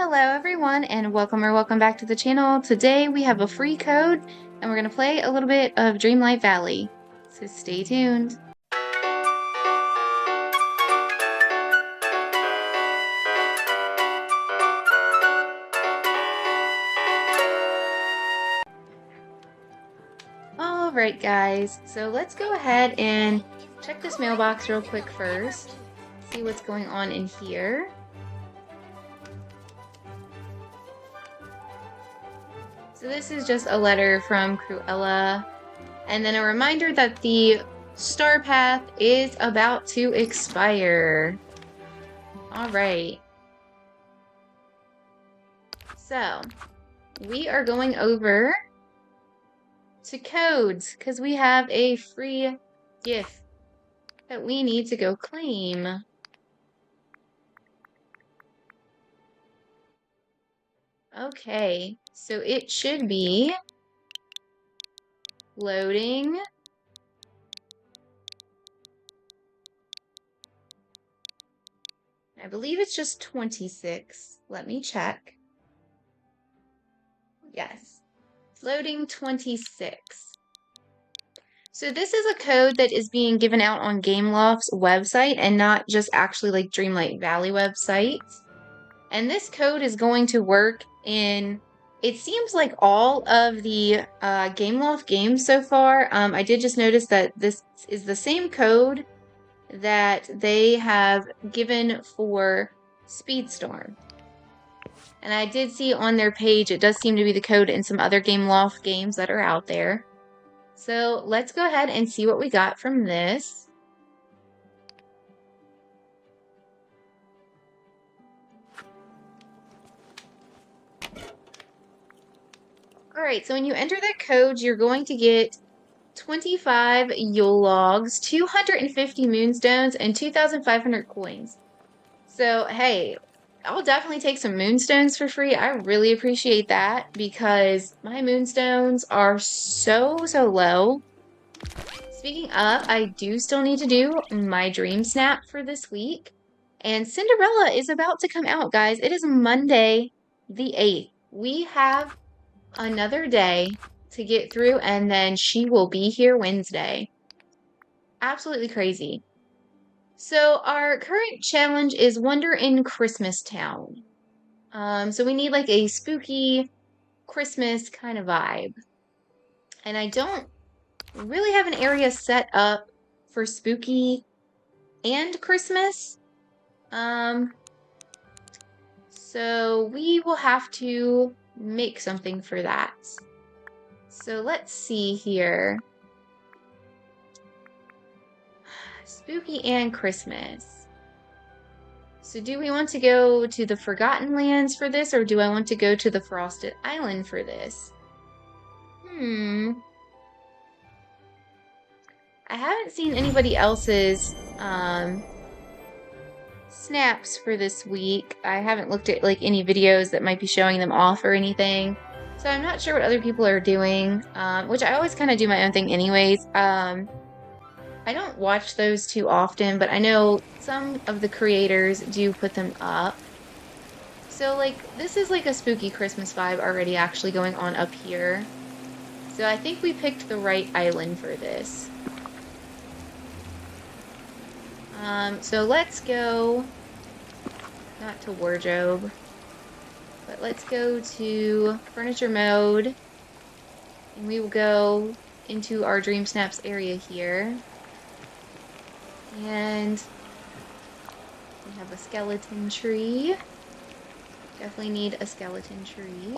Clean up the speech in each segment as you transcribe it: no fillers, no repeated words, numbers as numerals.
Hello everyone and welcome back to the channel. Today we have a free code and we're going to play a little bit of Dreamlight Valley. So stay tuned. Alright guys, so let's go ahead and check this mailbox real quick first. See what's going on in here. So this is just a letter from Cruella, and then a reminder that the star path is about to expire. Alright. So, we are going over to codes, because we have a free gift that we need to go claim. Okay, so it should be loading. I believe it's just 26. Let me check. Yes, loading 26. So this is a code that is being given out on Gameloft's website and not just actually like Dreamlight Valley website. And this code is going to work in, it seems like all of the Gameloft games so far. I did just notice that this is the same code that they have given for Speedstorm. And I did see on their page, it does seem to be the code in some other Gameloft games that are out there. So let's go ahead and see what we got from this. Alright, so when you enter that code, you're going to get 25 Yule logs, 250 moonstones, and 2,500 coins. So, hey, I'll definitely take some moonstones for free. I really appreciate that because my moonstones are so low. Speaking of, I do still need to do my Dreamsnap for this week. And Cinderella is about to come out, guys. It is Monday the 8th. We have another day to get through, and then she will be here Wednesday. Absolutely crazy. So our current challenge is Wonder in Christmas Town. So we need like a spooky Christmas kind of vibe. And I don't really have an area set up for spooky and Christmas. So we will have to make something for that. So let's see here. Spooky and Christmas. So do we want to go to the Forgotten Lands for this, or do I want to go to the Frosted Island for this? I haven't seen anybody else's snaps for this week. I haven't looked at like any videos that might be showing them off or anything. So I'm not sure what other people are doing, which I always kind of do my own thing anyways. I don't watch those too often, but I know some of the creators do put them up. So like, this is like a spooky Christmas vibe already actually going on up here. So I think we picked the right island for this. So let's go, not to wardrobe, but let's go to furniture mode, and we will go into our Dreamsnaps area here. And we have a skeleton tree. Definitely need a skeleton tree.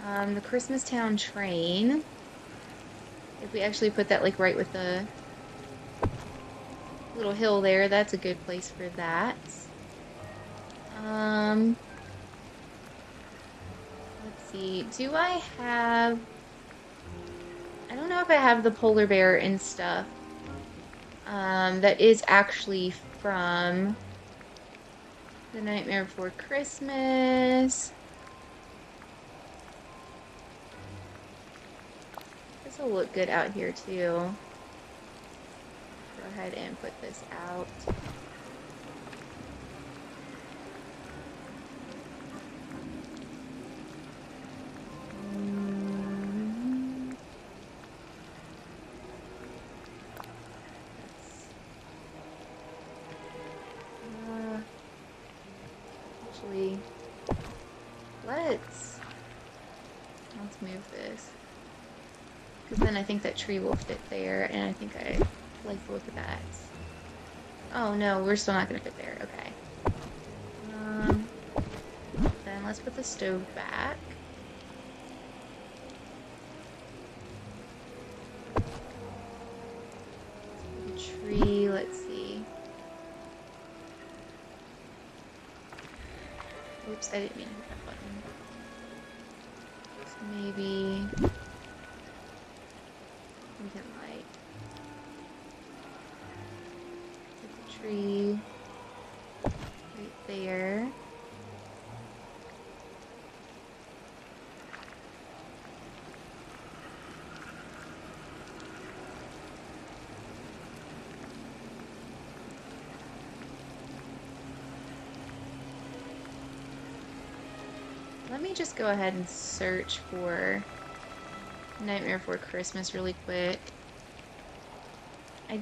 The Christmas Town train. If we actually put that like right with the little hill there, that's a good place for that. Let's see. Do I have... I don't know if I have the polar bear and stuff. That is actually from The Nightmare Before Christmas. This will look good out here too. Go ahead and put this out. Actually, let's move this. Because then I think that tree will fit there, and I think I like the look of that. Oh no, we're still not gonna fit there. Okay. Then let's put the stove back. The tree, let's see. Oops, I didn't mean to hit that button. So maybe we can like put the tree right there. Let me just go ahead and search for Nightmare Before Christmas really quick. I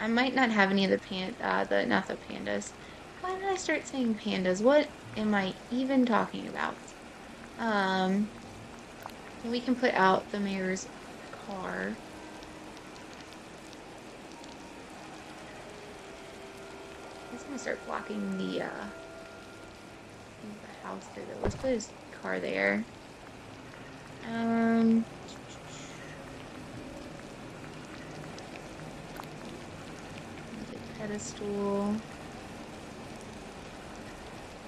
might not have any of not the pandas. Why did I start saying pandas? What am I even talking about? We can put out the mayor's car. He's gonna start blocking the house there though. Let's put his car there. Make it pedestal.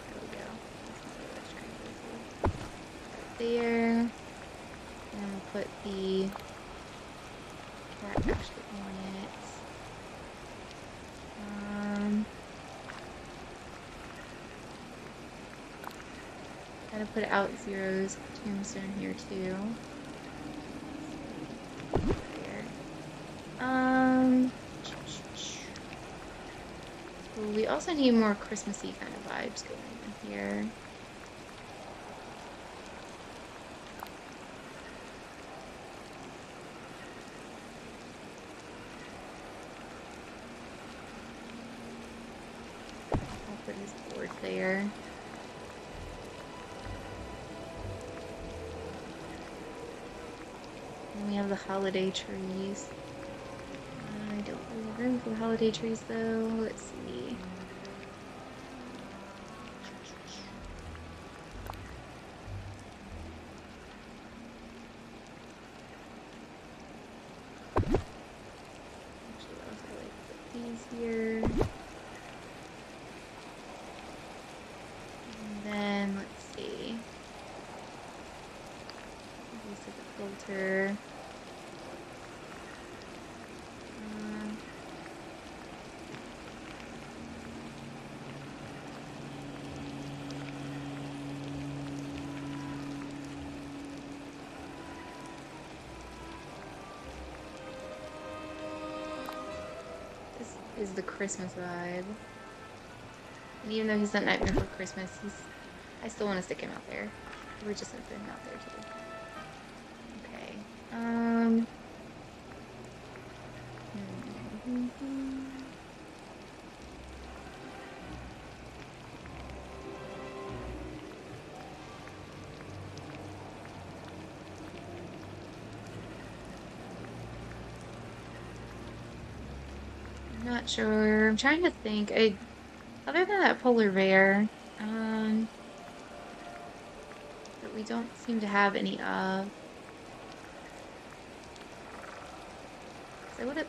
There we go. There. And we'll put the cat actually on it. Gotta put out Zero's tombstone here too. There. We also need more Christmassy kind of vibes going on here. I'll put his board there. And we have the holiday trees. I don't really have room for the holiday trees though. Let's see. Actually, I'll also like put these here. And then let's see. Use the filter. Is the Christmas vibe. And even though he's not Nightmare Before Christmas, I still want to stick him out there. We're just gonna put him out there too. Okay. Not sure. I'm trying to think. Other than that polar bear, that we don't seem to have any of.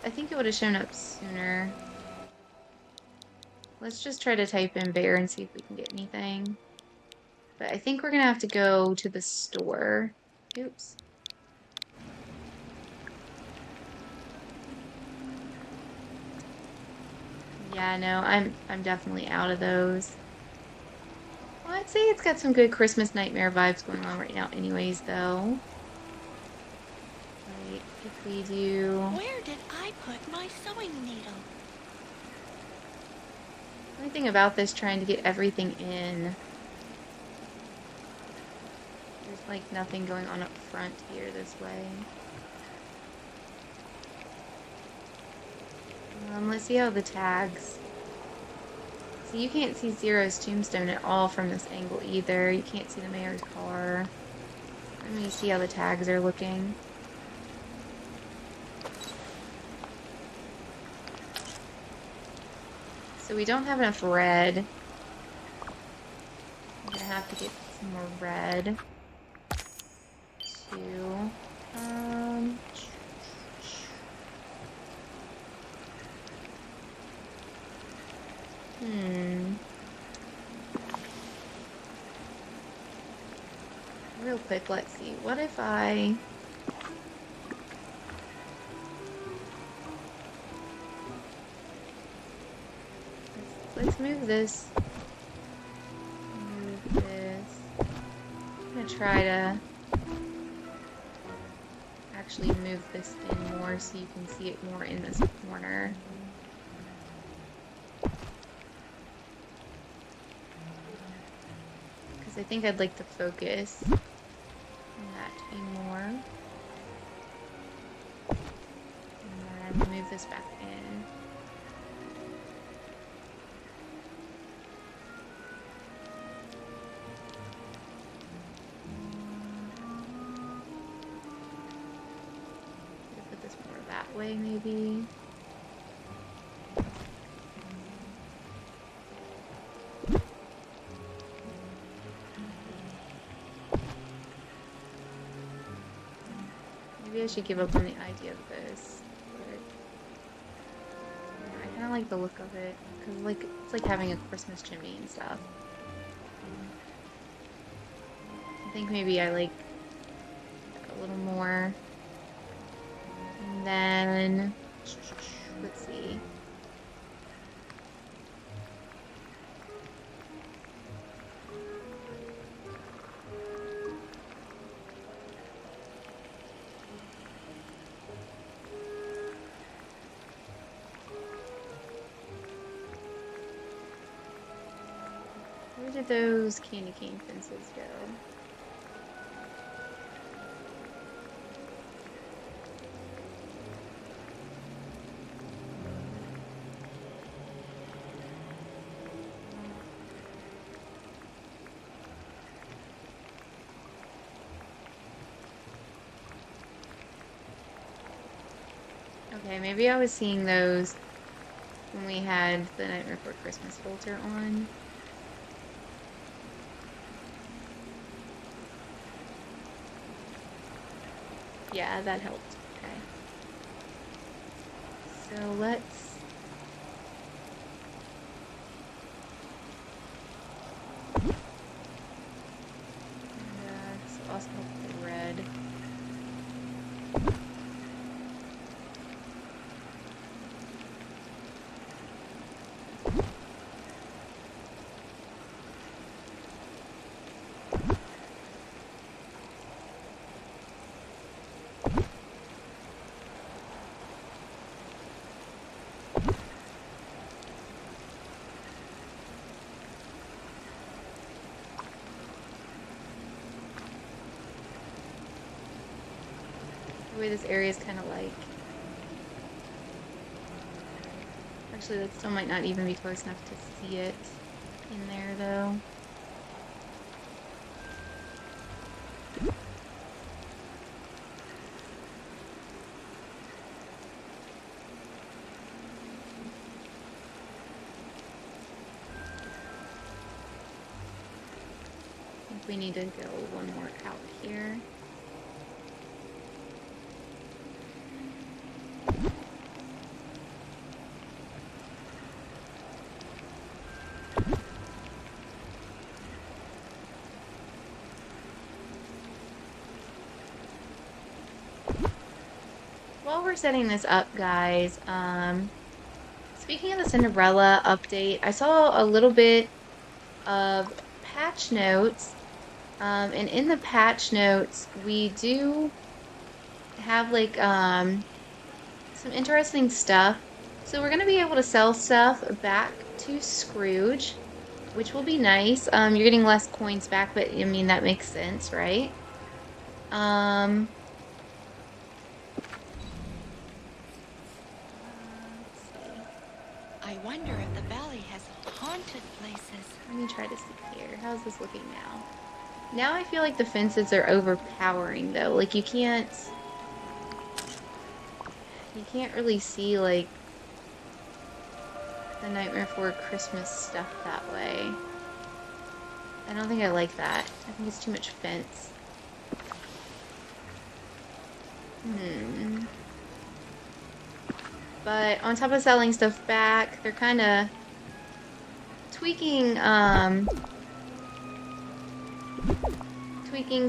I think it would have shown up sooner. Let's just try to type in bear and see if we can get anything. But I think we're gonna have to go to the store. Oops. Yeah, no, I'm definitely out of those. Well, I'd say it's got some good Christmas nightmare vibes going on right now anyways, though. Right, if we do... Where did I put my sewing needle? The only thing about this trying to get everything in... There's like nothing going on up front here this way. Let's see how the tags So you can't see Zero's tombstone at all from this angle either. You can't see the mayor's car. Let me see how the tags are looking. So we don't have enough red. I'm gonna have to get some more red. Two. Hmm. Real quick, let's see. What if let's move this. Move this. I'm gonna try to actually move this in more so you can see it more in this corner. Because I think I'd like to focus on that to be more. And then move this back in. Put this more that way, maybe. Maybe I should give up on the idea of this, but yeah, I kind of like the look of it because like it's like having a Christmas chimney and stuff. I think maybe I like a little more, and then let's see. Where did those candy cane fences go? Okay, maybe I was seeing those when we had the Nightmare Before Christmas filter on. Yeah, that helped. Okay. So let's... so also help with the red. The way this area is kind of like... Actually, that still might not even be close enough to see it in there, though. I think we need to go one more out here. While we're setting this up, guys, speaking of the Cinderella update, I saw a little bit of patch notes, and in the patch notes, we do have like some interesting stuff. So we're gonna be able to sell stuff back to Scrooge, which will be nice. You're getting less coins back, but I mean that makes sense, right? wonder if the valley has haunted places. Let me try to see here. How's this looking now? Now I feel like the fences are overpowering though. Like you can't really see like the Nightmare Before Christmas stuff that way. I don't think I like that. I think it's too much fence. But on top of selling stuff back, they're kind of tweaking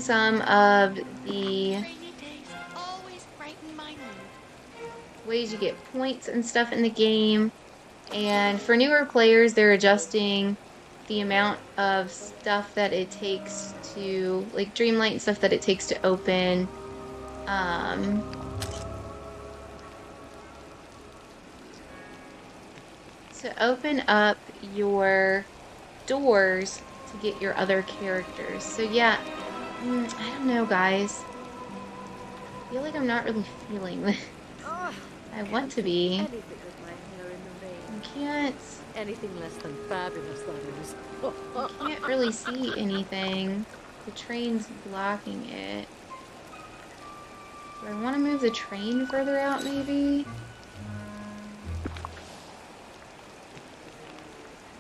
some of the Rainy days always brighten my mood. ways you get points and stuff in the game. And for newer players, they're adjusting the amount of stuff that it takes to, like Dreamlight and stuff that it takes to open. To open up your doors to get your other characters. So yeah, I don't know, guys. I feel like I'm not really feeling this. I want to be. Anything with my hair in the rain. I can't. Anything less than fabulous, that is. I can't really see anything. The train's blocking it. Do I want to move the train further out, maybe?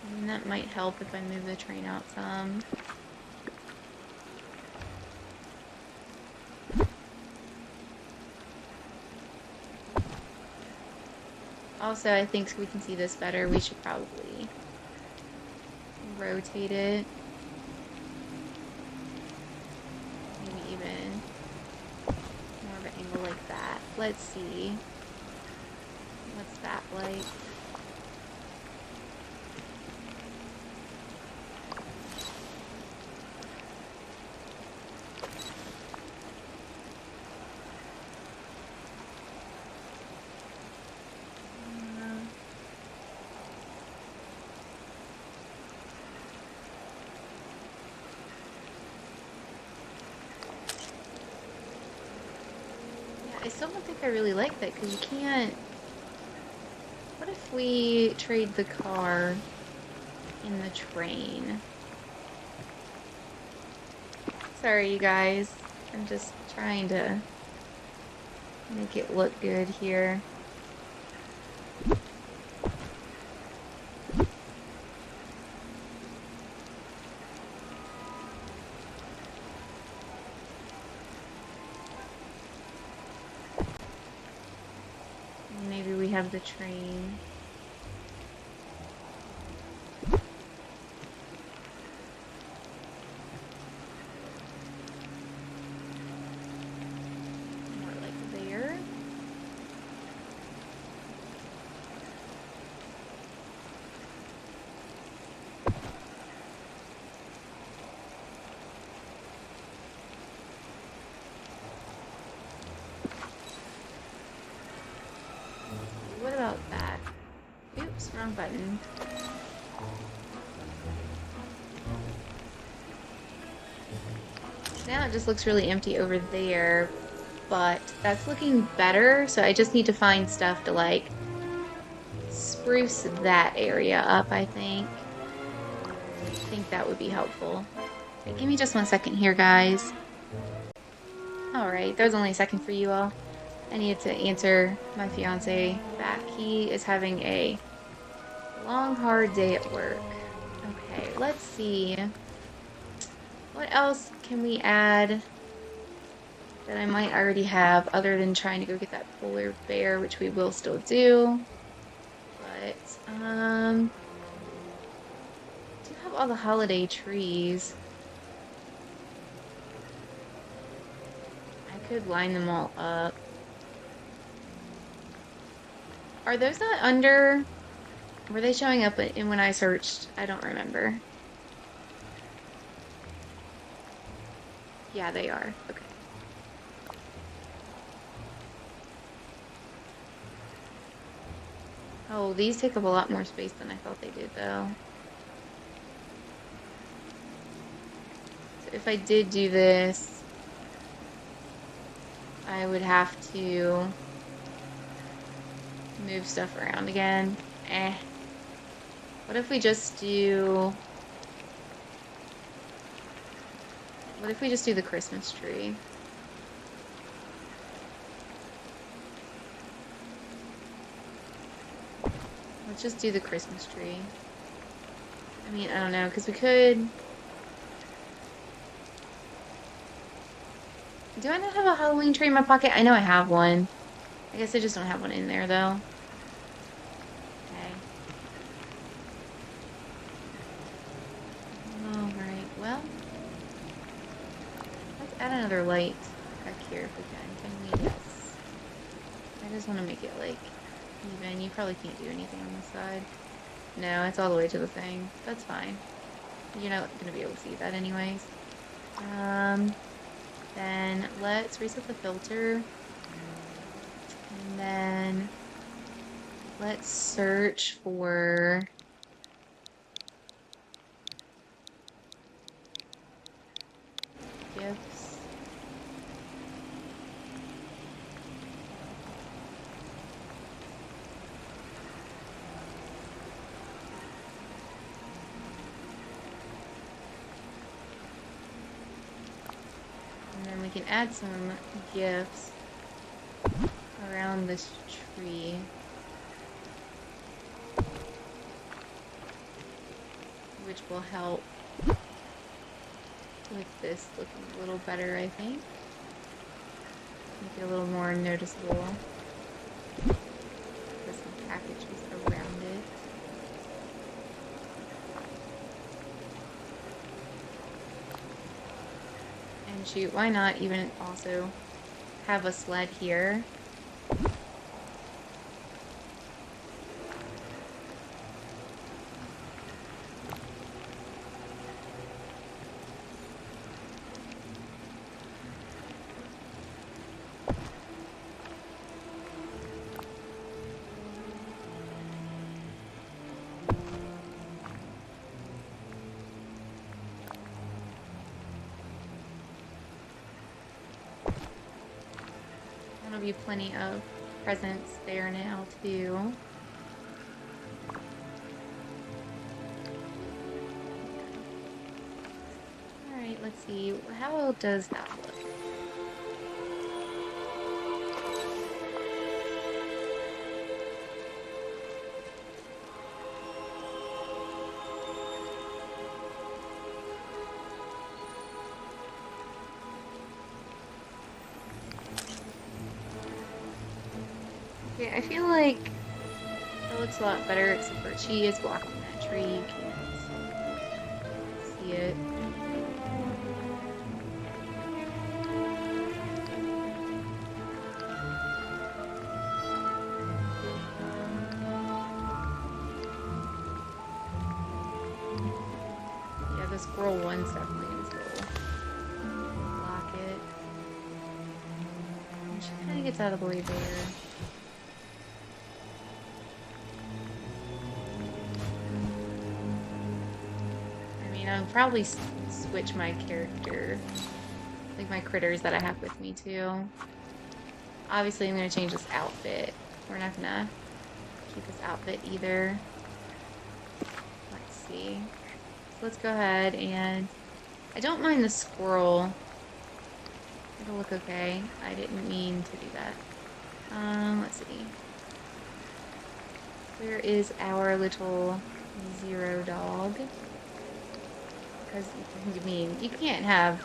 I mean, that might help if I move the train out some. Also, I think so we can see this better. We should probably rotate it. Maybe even more of an angle like that. Let's see. What's that like? I still don't think I really like that because you can't. What if we trade the car in the train? Sorry, you guys. I'm just trying to make it look good here. Maybe we have the train. More like there. What about that? Oops, wrong button. Now it just looks really empty over there, but that's looking better, so I just need to find stuff to like spruce that area up, I think. I think that would be helpful. Okay, give me just 1 second here, guys. Alright, that was only a second for you all. I needed to answer my fiance back. He is having a long, hard day at work. Okay, let's see. What else can we add that I might already have other than trying to go get that polar bear, which we will still do. But, do have all the holiday trees. I could line them all up. Are those not under? Were they showing up in when I searched? I don't remember. Yeah, they are. Okay. Oh, these take up a lot more space than I thought they did, though. So if I did do this, I would have to move stuff around again. What if we just do... What if we just do the Christmas tree? Let's just do the Christmas tree. I mean, I don't know, because we could... Do I not have a Halloween tree in my pocket? I know I have one. I guess I just don't have one in there, though. Okay. Alright, well. Let's add another light back here if we can. Can we? Yes. I just want to make it, like, even. You probably can't do anything on this side. No, it's all the way to the thing. That's fine. You're not going to be able to see that anyways. Then let's reset the filter. And then let's search for gifts. And then we can add some gifts around this tree. Which will help with this looking a little better, I think. Make it a little more noticeable. Put some packages around it. And shoot, why not even also have a sled here? There'll be plenty of presents there now too. Alright, let's see. How does that look? Okay, I feel like it looks a lot better, except for she is blocking that tree. You can't see it. Yeah, the squirrel one's definitely gonna still block it. And she kind of gets out of the way there. I'll probably switch my character, like my critters that I have with me too. Obviously, I'm going to change this outfit. We're not going to keep this outfit either. Let's see. So let's go ahead and... I don't mind the squirrel. It'll look okay. I didn't mean to do that. Let's see. Where is our little zero dog? Because, I mean, you can't have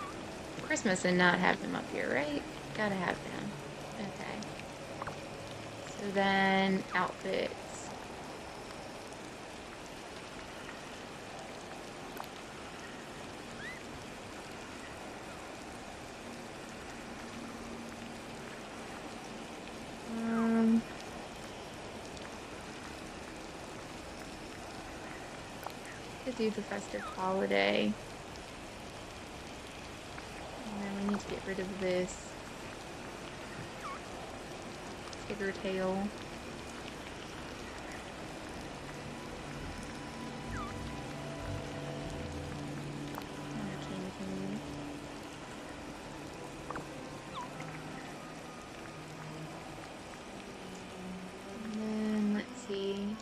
Christmas and not have them up here, right? Gotta have them. Okay. So then, outfits. Could do the festive holiday. And then we need to get rid of this Tigger tail. And then let's see.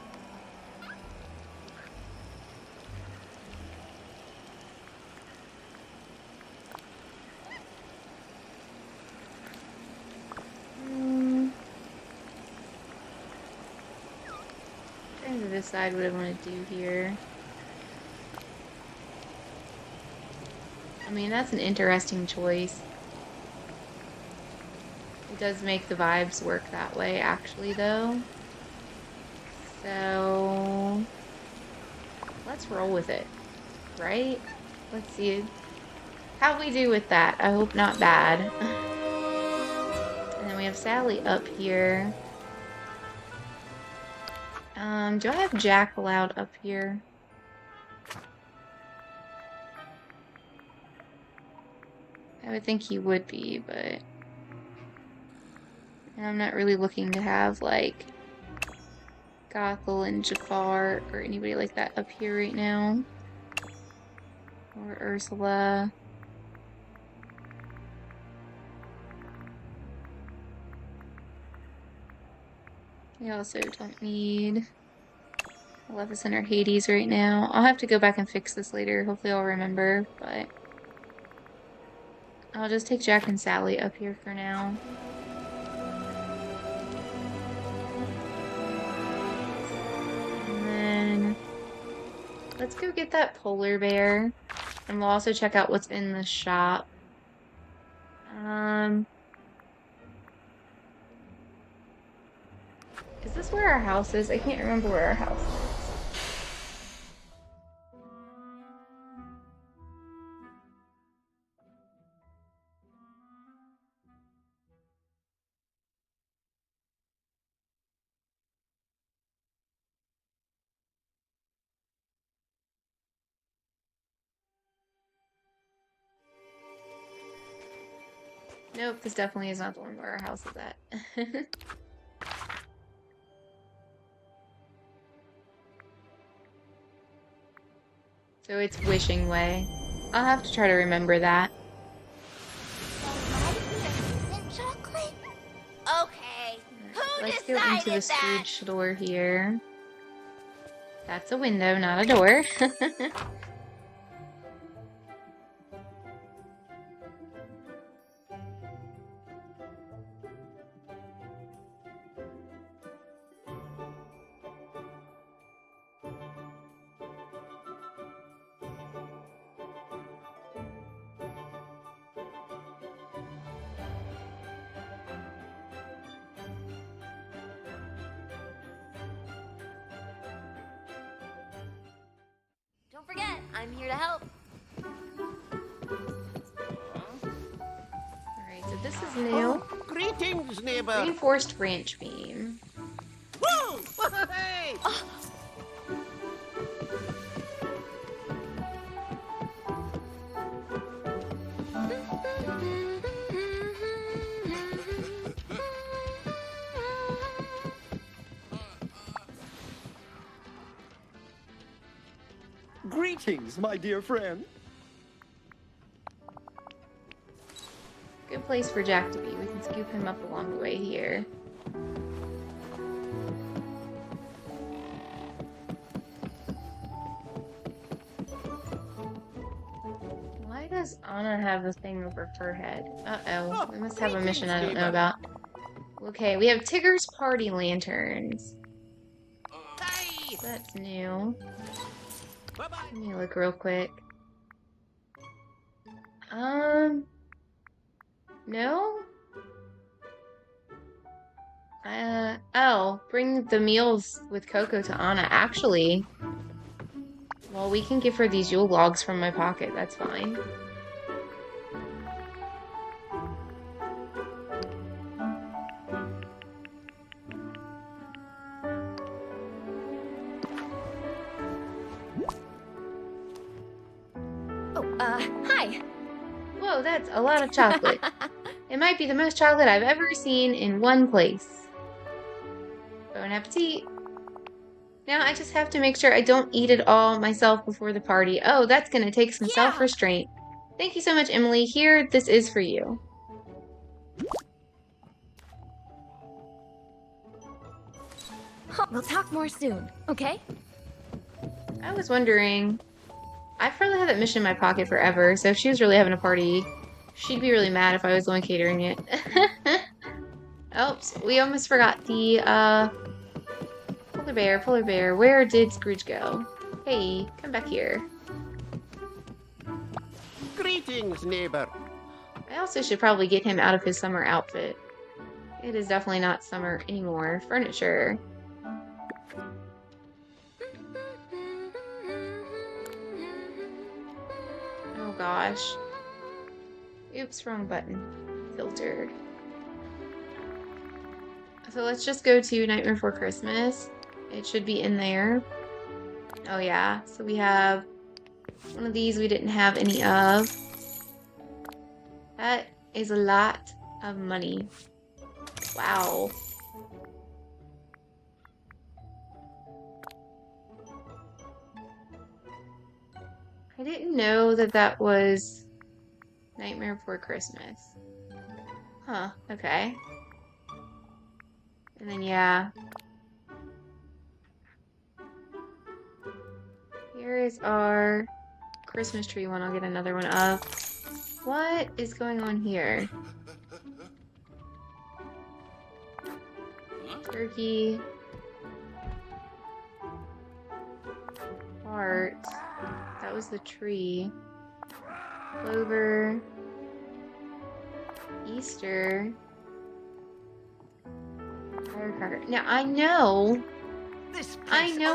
decide what I want to do here. I mean, that's an interesting choice. It does make the vibes work that way, actually, though. So, let's roll with it, right? Let's see how we do with that. I hope not bad. And then we have Sally up here. Do I have Jack allowed up here? I would think he would be, but I'm not really looking to have, like, Gothel and Jafar or anybody like that up here right now. Or Ursula. We also don't need Maleficent or Hades right now. I'll have to go back and fix this later. Hopefully I'll remember, but I'll just take Jack and Sally up here for now. And then let's go get that polar bear. And we'll also check out what's in the shop. Is this where our house is? I can't remember where our house is. Nope, this definitely is not the one where our house is at. So it's Wishing Way. I'll have to try to remember that. Chocolate? Okay. Who Let's go into the decided that? Scrooge store here. That's a window, not a door. Don't forget, I'm here to help. Alright, so this is new. Greetings, neighbor. Reinforced branch beam. Woo! Hey! Greetings, my dear friend. Good place for Jack to be. We can scoop him up along the way here. Why does Anna have the thing over her head? Uh-oh. We must have a mission I don't know about. Okay, we have Tigger's party lanterns. That's new. Let me look real quick. No? Oh, bring the meals with Coco to Anna. Actually, well, we can give her these Yule logs from my pocket. That's fine. Hi. Whoa, that's a lot of chocolate. It might be the most chocolate I've ever seen in one place. Bon appetit. Now I just have to make sure I don't eat it all myself before the party. Oh, that's gonna take some self-restraint. Thank you so much, Emily. Here, this is for you. We'll talk more soon, okay? I was wondering, I've probably had that mission in my pocket forever, so if she was really having a party, she'd be really mad if I was the one catering it. Oops, we almost forgot the Polar bear, where did Scrooge go? Hey, come back here. Greetings, neighbor. I also should probably get him out of his summer outfit. It is definitely not summer anymore. Furniture. Oh gosh. Oops, wrong button. Filtered. So let's just go to Nightmare Before Christmas. It should be in there. Oh yeah, so we have one of these we didn't have any of. That is a lot of money. Wow. I didn't know that that was Nightmare Before Christmas. Huh, okay. And then, yeah. Here is our Christmas tree one. I'll get another one up. What is going on here? Turkey. Heart. That was the tree. Clover. Easter. Firecracker. Now, I know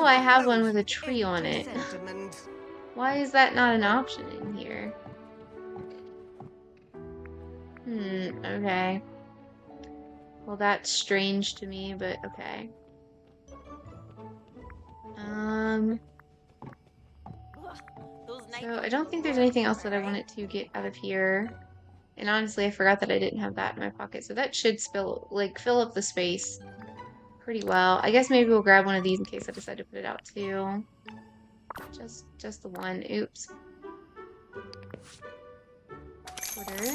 I have one with a tree on it. Why is that not an option in here? Okay. Well, that's strange to me, but okay. So I don't think there's anything else that I wanted to get out of here. And honestly, I forgot that I didn't have that in my pocket. So that should fill up the space pretty well. I guess maybe we'll grab one of these in case I decide to put it out too. Just the one. Oops. Quarter.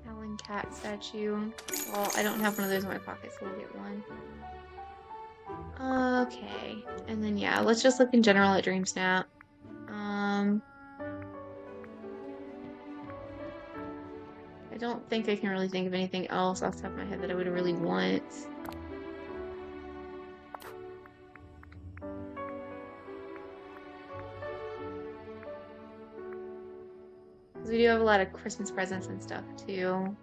Howling cat statue. Well, I don't have one of those in my pocket, so we'll get one. Okay. And then yeah, let's just look in general at Dreamsnap. I don't think I can really think of anything else off the top of my head that I would really want. Because we do have a lot of Christmas presents and stuff too.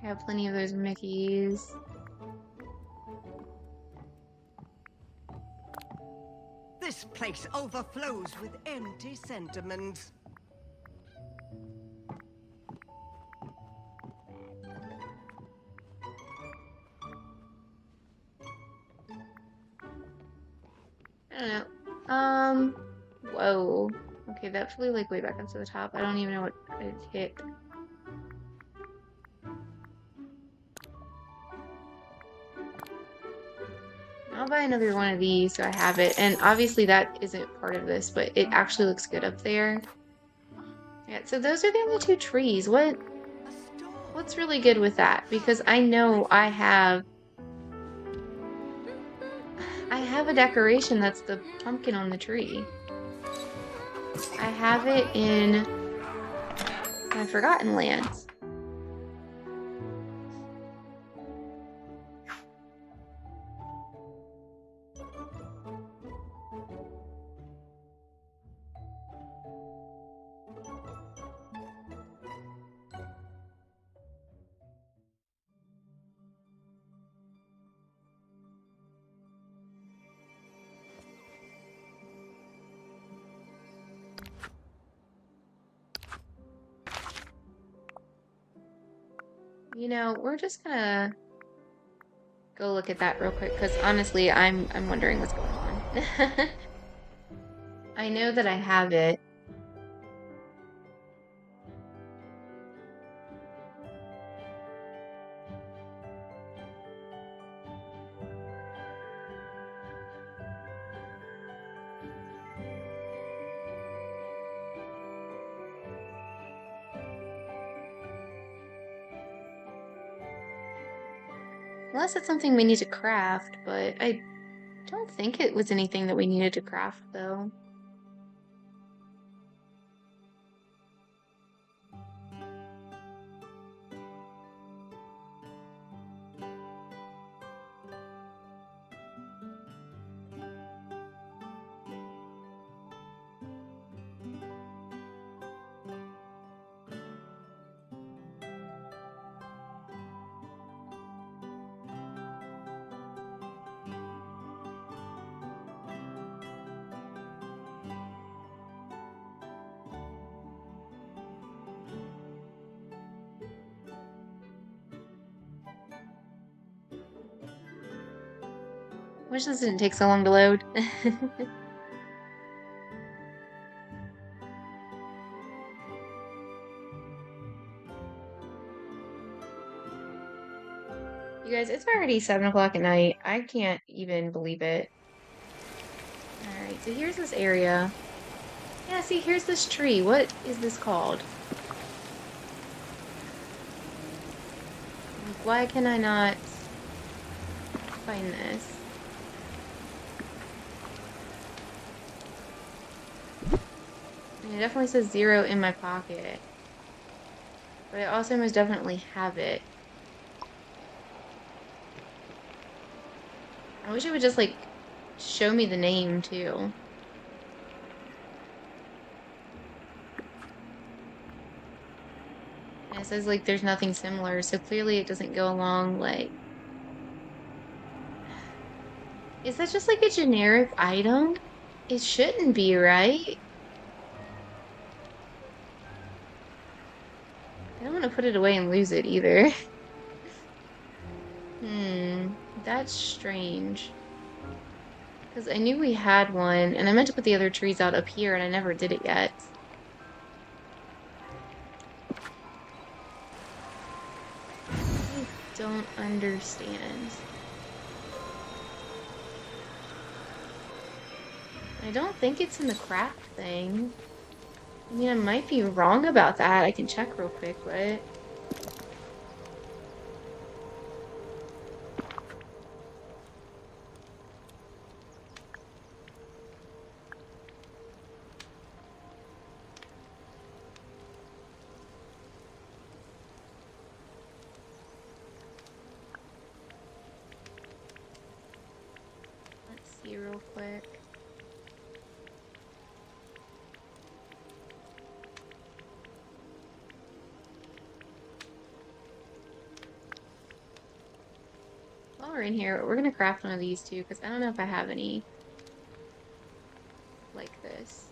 I have plenty of those Mickeys. This place overflows with empty sentiments. I don't know. Whoa. Okay, that flew like way back up to the top. I don't even know what it hit. I'll buy another one of these so I have it. And obviously that isn't part of this, but it actually looks good up there. Yeah, so those are the only two trees. What's really good with that? Because I know I have a decoration that's the pumpkin on the tree. I have it in my Forgotten Lands. You know, we're just gonna go look at that real quick because honestly, I'm wondering what's going on. I know that I have it. Unless it's something we need to craft, but I don't think it was anything that we needed to craft, though. Wish this didn't take so long to load. You guys, it's already 7 o'clock at night. I can't even believe it. Alright, so here's this area. Yeah, see, here's this tree. What is this called? Like, why can I not find this? I mean, it definitely says 0 in my pocket. But I also most definitely have it. I wish it would just, like, show me the name, too. And it says, like, there's nothing similar, so clearly it doesn't go along, like... Is that just, like, a generic item? It shouldn't be, right? I don't want to put it away and lose it, either. That's strange. Because I knew we had one, and I meant to put the other trees out up here, and I never did it yet. I don't understand. I don't think it's in the craft thing. I mean, I might be wrong about that. I can check real quick, but... Let's see real quick. While we're in here, we're gonna craft one of these too, because I don't know if I have any like this.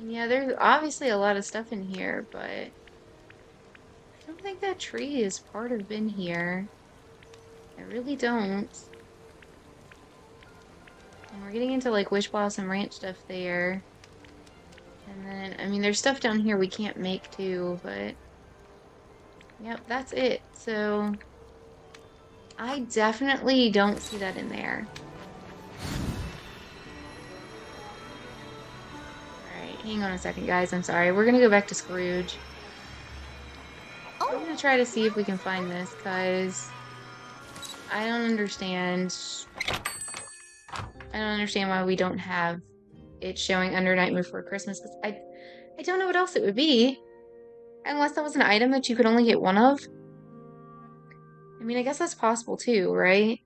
Yeah, there's obviously a lot of stuff in here, but I don't think that tree is part of in here. I really don't. And we're getting into like Wish Blossom Ranch stuff there. And then, I mean, there's stuff down here we can't make too, but yep, that's it. So I definitely don't see that in there. Alright, hang on a second, guys. I'm sorry. We're gonna go back to Scrooge. I'm gonna try to see if we can find this, because I don't understand. I don't understand why we don't have it showing under Nightmare Before Christmas, because I don't know what else it would be. Unless that was an item that you could only get one of. I mean, I guess that's possible too, right?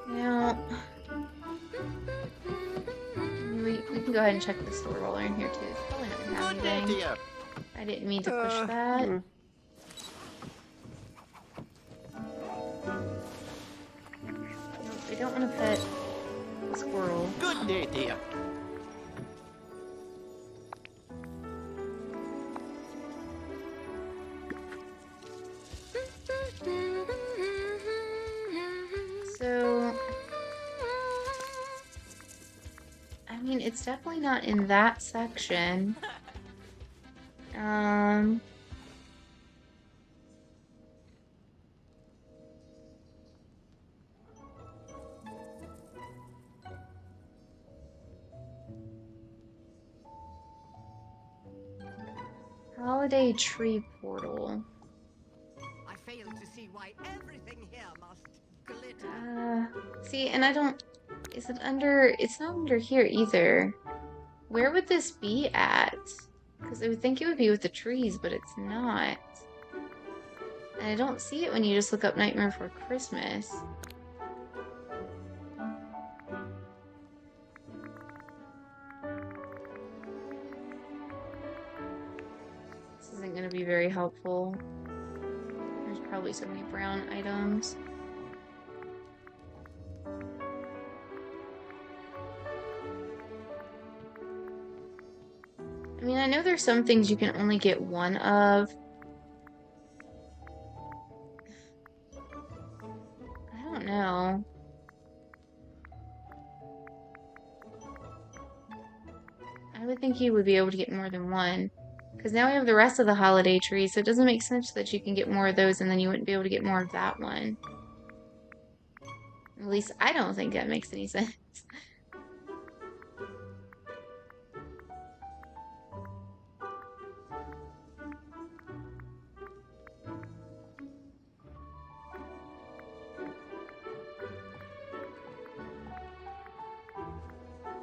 Now, we can go ahead and check the store while we're in here too. It's probably not gonna have Good day, anything. dear. I didn't mean to push that. Nope, I don't want to pet the squirrel. Good day, dear. So, I mean, it's definitely not in that section. Holiday tree portal. I fail to see why everything here must glitter. See, and I don't. Is it under? It's not under here either. Where would this be at? Because I would think it would be with the trees, but it's not. And I don't see it when you just look up Nightmare Before Christmas. This isn't going to be very helpful. There's probably so many brown items. I mean, I know there's some things you can only get one of. I don't know. I would think you would be able to get more than one. Because now we have the rest of the holiday tree, so it doesn't make sense that you can get more of those and then you wouldn't be able to get more of that one. At least I don't think that makes any sense.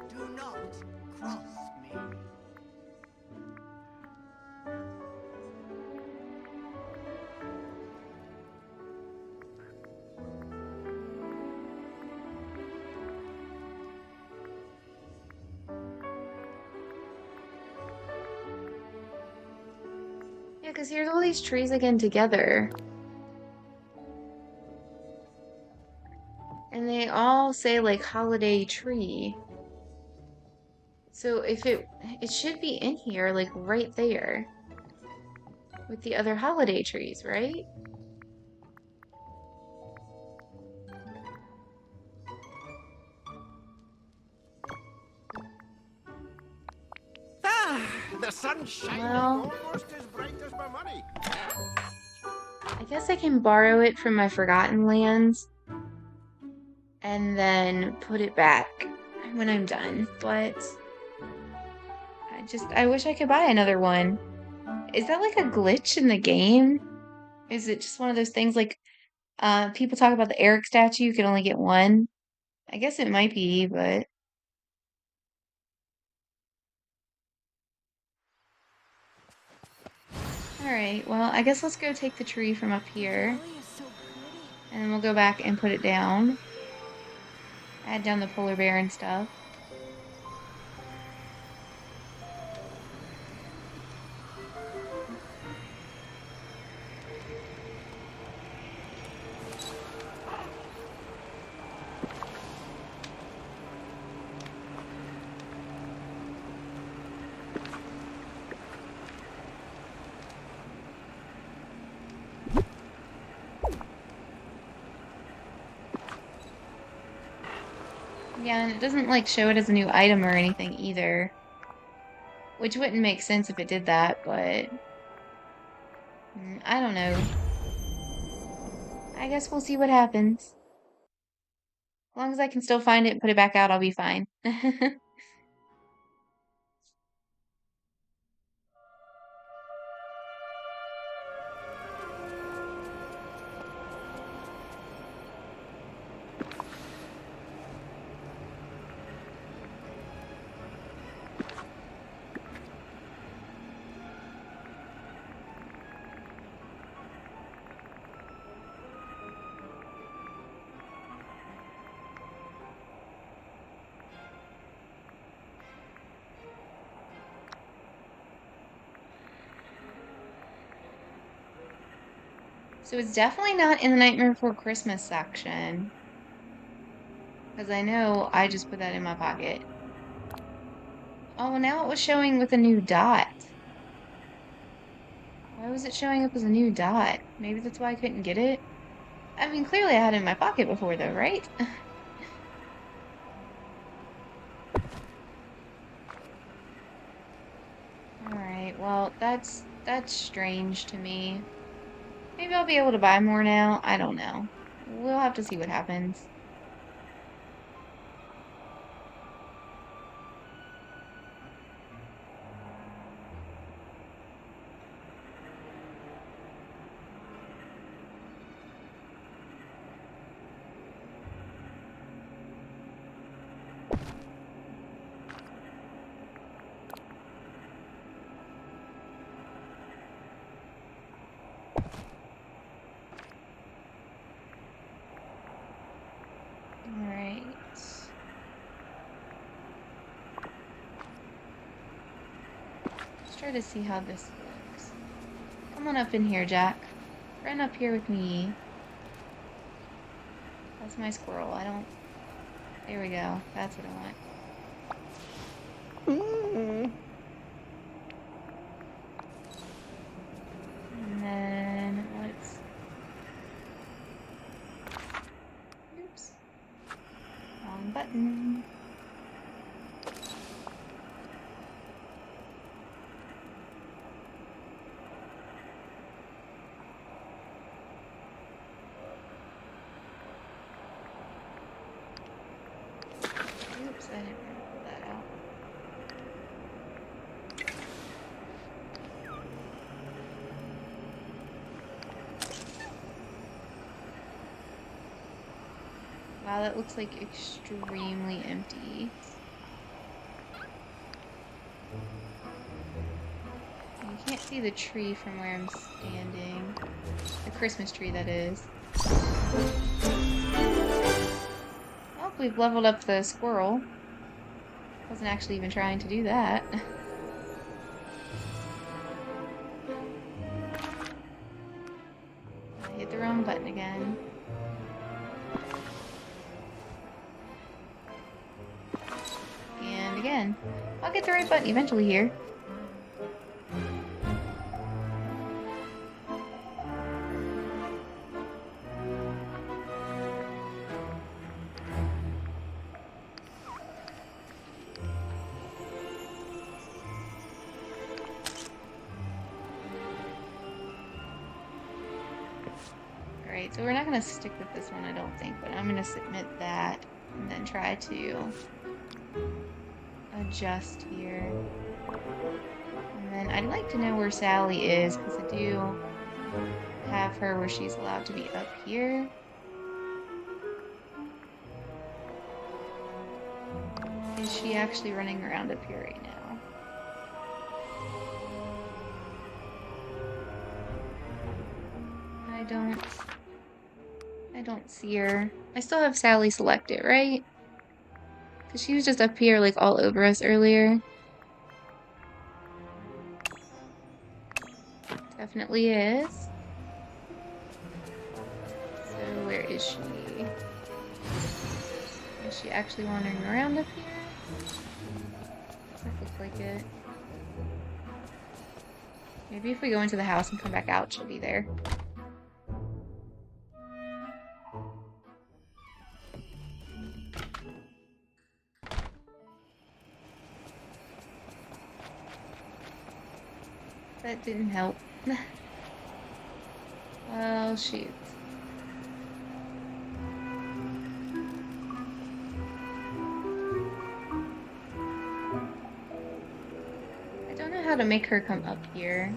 Do not cross me. Yeah, because here's all these trees again together. And they all say like holiday tree. So if it should be in here, like right there. With the other holiday trees, right? Ah, the sun's shining Well, almost as bright as my money. I guess I can borrow it from my Forgotten Lands and then put it back when I'm done. But I wish I could buy another one. Is that like a glitch in the game? Is it just one of those things like people talk about the Eric statue, you can only get one? I guess it might be, but alright, well, I guess let's go take the tree from up here. Really is so pretty. And then we'll go back and put it down. Add down the polar bear and stuff. Yeah, and it doesn't like show it as a new item or anything either. Which wouldn't make sense if it did that, but I don't know. I guess we'll see what happens. As long as I can still find it and put it back out, I'll be fine. So it's definitely not in the Nightmare Before Christmas section. Because I know I just put that in my pocket. Oh, now it was showing with a new dot. Why was it showing up as a new dot? Maybe that's why I couldn't get it? I mean, clearly I had it in my pocket before though, right? Alright, well, that's strange to me. Maybe I'll be able to buy more now. I don't know. We'll have to see what happens. try to see how this looks. Come on up in here, Jack. Run up here with me. That's my squirrel. I don't... There we go. That's what I want. And then let's... Oops. Wrong button. Oops, I didn't mean to pull that out. Wow, that looks like extremely empty. You can't see the tree from where I'm standing. The Christmas tree, that is. Oh, we've leveled up the squirrel. Wasn't actually even trying to do that. I hit the wrong button again. And again. I'll get the right button eventually here. Alright, so we're not going to stick with this one, I don't think, but I'm going to submit that and then try to adjust here. And then I'd like to know where Sally is, because I do have her where she's allowed to be up here. Is she actually running around up here right now? I don't see her. I still have Sally selected, right? Because she was just up here, like, all over us earlier. Definitely is. So, where is she? Is she actually wandering around up here? Doesn't look like it. Maybe if we go into the house and come back out, she'll be there. That didn't help. Oh, shoot. I don't know how to make her come up here.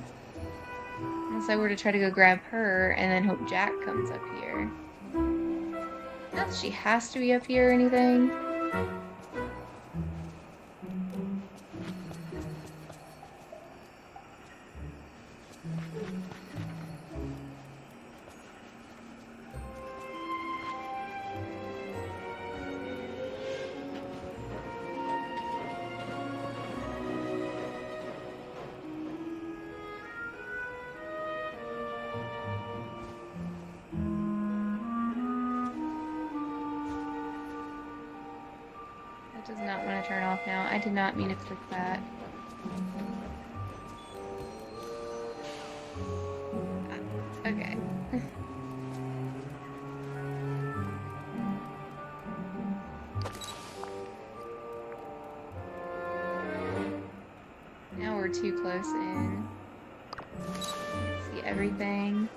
Unless I were to try to go grab her and then hope Jack comes up here. Not that she has to be up here or anything. Does not want to turn off now. I did not mean to click that. Okay. Now we're too close in. See everything.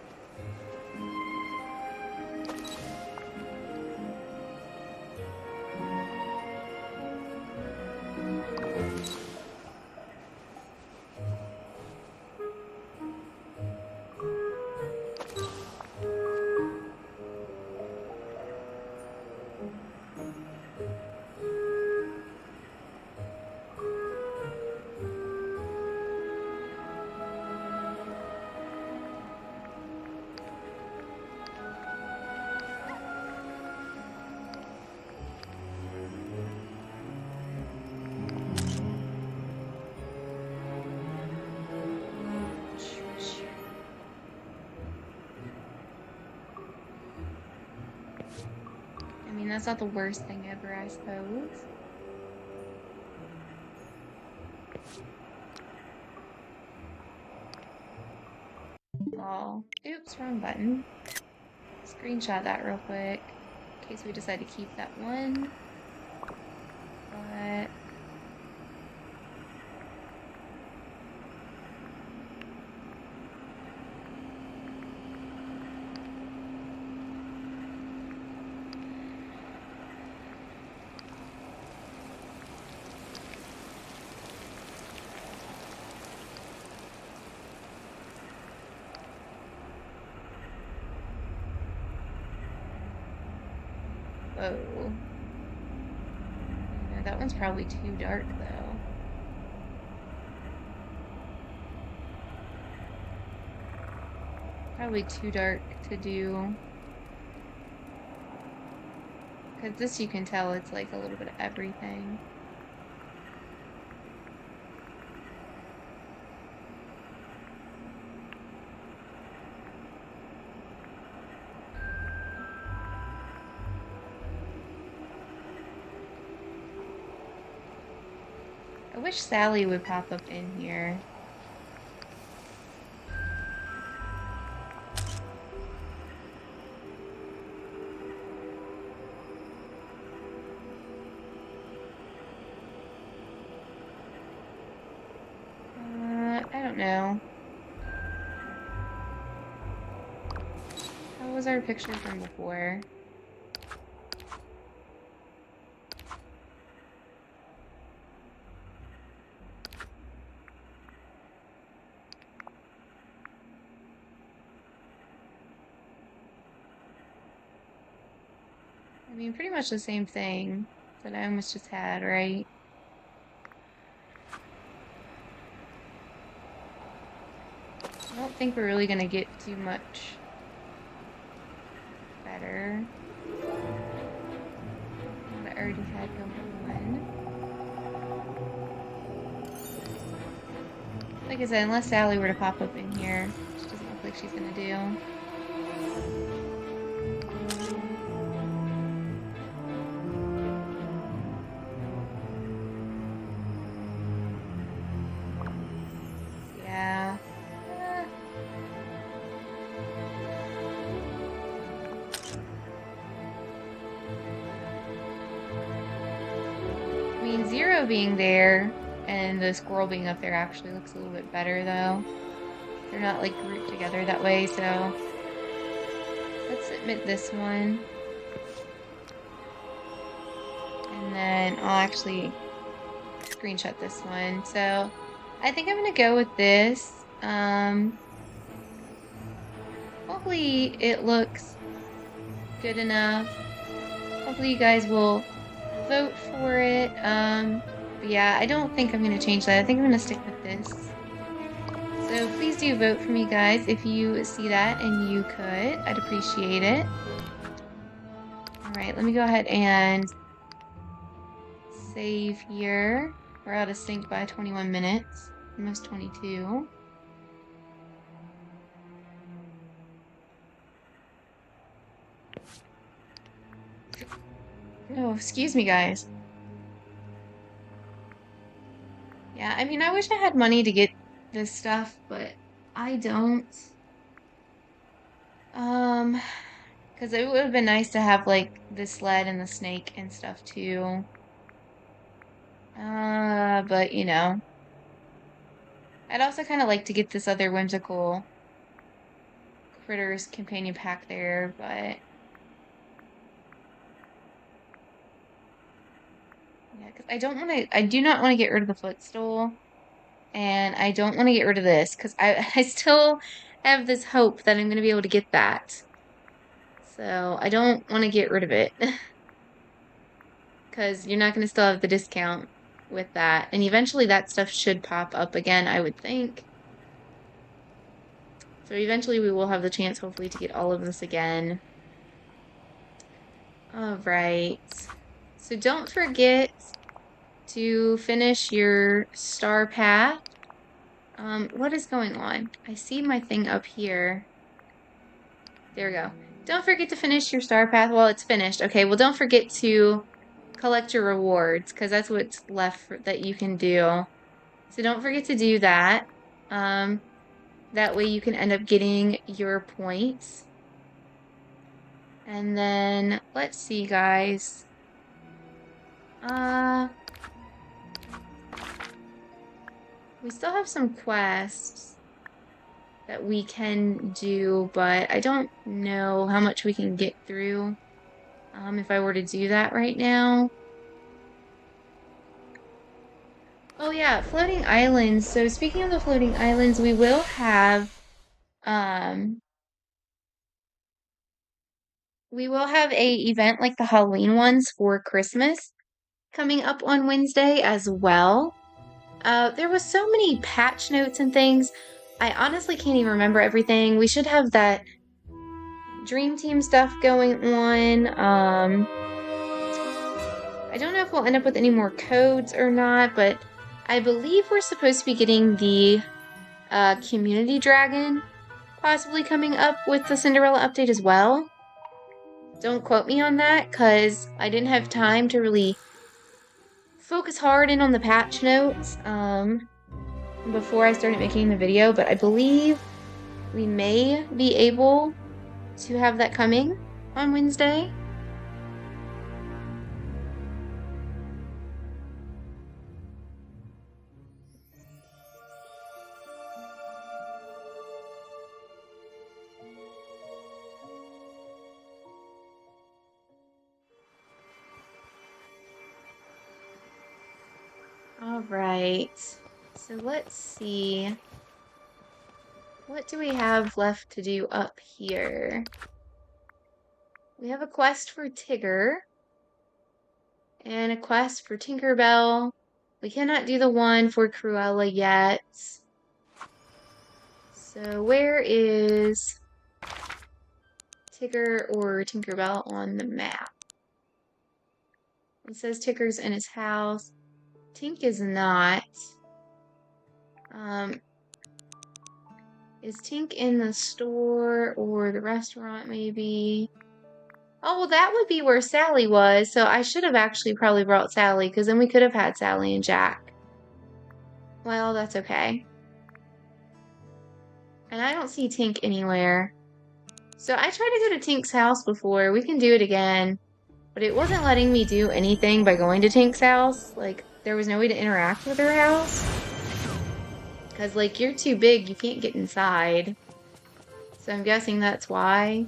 mean, that's not the worst thing ever, I suppose. Oh, oops, wrong button. Screenshot that real quick in case we decide to keep that one. But whoa. No, that one's probably too dark though. Probably too dark to do. Because this you can tell it's like a little bit of everything. I wish Sally would pop up in here. I don't know. How was our picture from before? I mean, pretty much the same thing that I almost just had, right? I don't think we're really gonna get too much better. What I already had going. Like I said, unless Sally were to pop up in here, which doesn't look like she's gonna do. Yeah. I mean, Zero being there and the squirrel being up there actually looks a little bit better, though. They're not, like, grouped together that way, so... Let's admit this one. And then I'll actually screenshot this one. So, I think I'm gonna go with this. Hopefully it looks good enough. Hopefully you guys will vote for it. But yeah, I don't think I'm gonna change that. I think I'm gonna stick with this. So please do vote for me, guys, if you see that and you could. I'd appreciate it. Alright, let me go ahead and save here. We're out of sync by 21 minutes. Almost 22. Oh, excuse me, guys. Yeah, I mean, I wish I had money to get this stuff, but I don't. Because it would have been nice to have, like, the sled and the snake and stuff, too. But, you know. I'd also kind of like to get this other whimsical critters companion pack there, but... Yeah, because I do not want to get rid of the footstool. And I don't want to get rid of this, because I still have this hope that I'm going to be able to get that. So, I don't want to get rid of it. Because you're not going to still have the discount with that. And eventually that stuff should pop up again, I would think. So eventually we will have the chance, hopefully, to get all of this again. Alright. So don't forget to finish your star path. What is going on? I see my thing up here. There we go. Don't forget to finish your star path while it's finished. Okay, well, don't forget to collect your rewards, because that's what's left that you can do. So don't forget to do that. That way you can end up getting your points. And then, let's see, guys. We still have some quests that we can do, but I don't know how much we can get through if I were to do that right now. Oh yeah, floating islands. So speaking of the floating islands, we will have a event like the Halloween ones for Christmas coming up on Wednesday as well. There was so many patch notes and things. I honestly can't even remember everything. We should have that Dream Team stuff going on. I don't know if we'll end up with any more codes or not, but I believe we're supposed to be getting the Community Dragon possibly coming up with the Cinderella update as well. Don't quote me on that, because I didn't have time to really focus hard in on the patch notes before I started making the video, but I believe we may be able to have that coming on Wednesday. All right, so let's see. What do we have left to do up here? We have a quest for Tigger and a quest for Tinkerbell. We cannot do the one for Cruella yet. So where is Tigger or Tinkerbell on the map? It says Tigger's in his house. Tink is not. Is Tink in the store or the restaurant maybe? Oh, well, that would be where Sally was, so I should have actually probably brought Sally, because then we could have had Sally and Jack. Well, that's okay. And I don't see Tink anywhere. So I tried to go to Tink's house before. We can do it again. But it wasn't letting me do anything by going to Tink's house. Like, there was no way to interact with her house. Because, like, you're too big. You can't get inside. So I'm guessing that's why.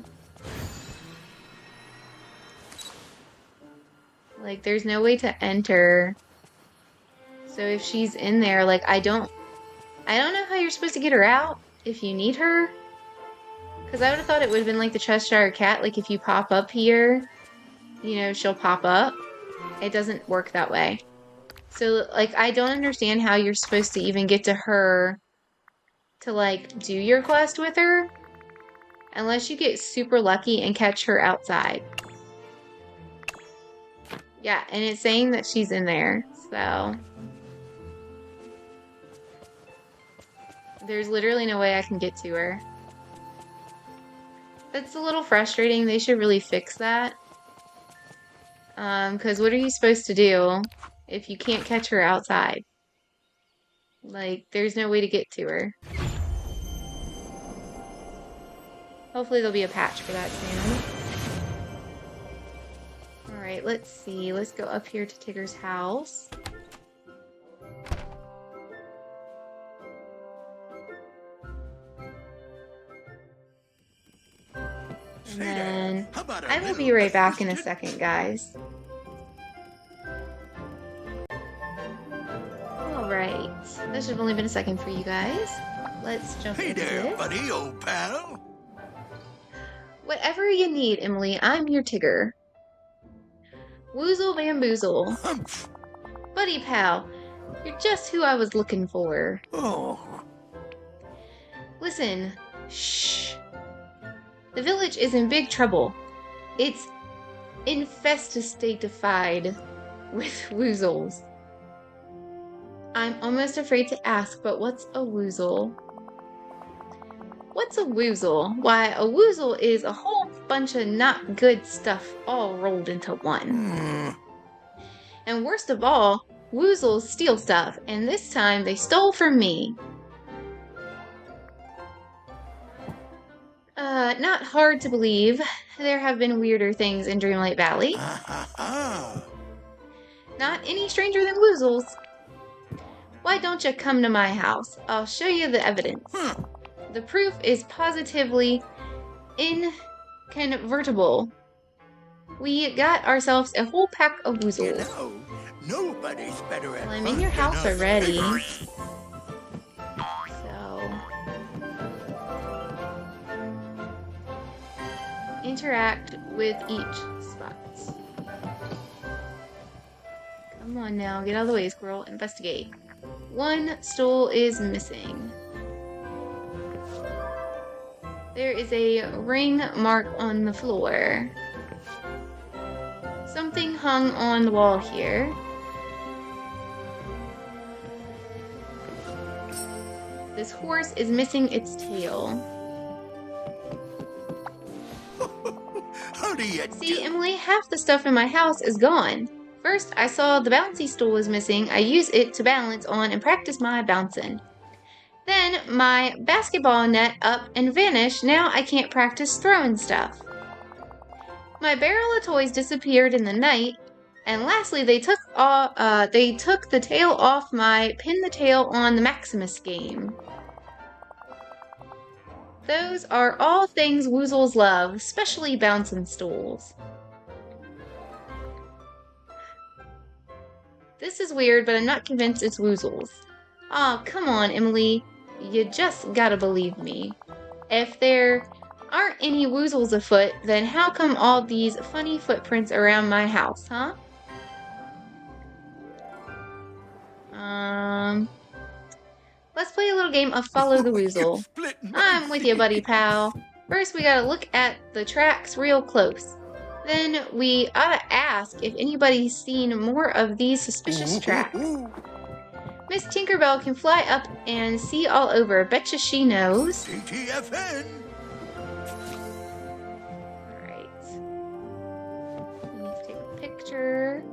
Like, there's no way to enter. So if she's in there, like, I don't know how you're supposed to get her out if you need her. Because I would have thought it would have been like the Cheshire Cat. Like, if you pop up here, you know, she'll pop up. It doesn't work that way. So, like, I don't understand how you're supposed to even get to her to, like, do your quest with her. Unless you get super lucky and catch her outside. Yeah, and it's saying that she's in there, so. There's literally no way I can get to her. That's a little frustrating. They should really fix that. Because what are you supposed to do if you can't catch her outside? Like, there's no way to get to her. Hopefully there'll be a patch for that soon. Alright, let's see. Let's go up here to Tigger's house. And then I will be right back in a second, guys. Alright. That should have only been a second for you guys. Let's jump into this. buddy, old pal. Whatever you need, Emily, I'm your Tigger. Woozle bamboozle. Humph. Buddy pal, you're just who I was looking for. Oh. Listen, shh. The village is in big trouble. It's infestatified with woozles. I'm almost afraid to ask, but what's a woozle? What's a woozle? Why, a woozle is a whole bunch of not good stuff all rolled into one. And worst of all, woozles steal stuff, and this time they stole from me. Not hard to believe. There have been weirder things in Dreamlight Valley. Not any stranger than woozles. Why don't you come to my house? I'll show you the evidence. The proof is positively inconvertible. We got ourselves a whole pack of woozles. You know, nobody's better at Well, I'm in your house already. favors. So interact with each spot. Come on now, get out of the way, squirrel. Investigate. One stool is missing. There is a ring mark on the floor. Something hung on the wall here. This horse is missing its tail. How do you See, Emily, half the stuff in my house is gone. First, I saw the bouncy stool was missing. I use it to balance on and practice my bouncing. Then my basketball net up and vanished. Now I can't practice throwing stuff. My barrel of toys disappeared in the night. And lastly, they took the tail off my pin the tail on the Maximus game. Those are all things woozles love, especially bouncing stools. This is weird, but I'm not convinced it's woozles. Aw, come on, Emily. You just gotta believe me. If there aren't any woozles afoot, then how come all these funny footprints around my house, huh? Let's play a little game of Follow the Woozle. I'm with you, buddy pal. First, we gotta look at the tracks real close. Then we ought to ask if anybody's seen more of these suspicious tracks. Miss Tinkerbell can fly up and see all over. Betcha she knows. TTFN? Alright. We need to take a picture.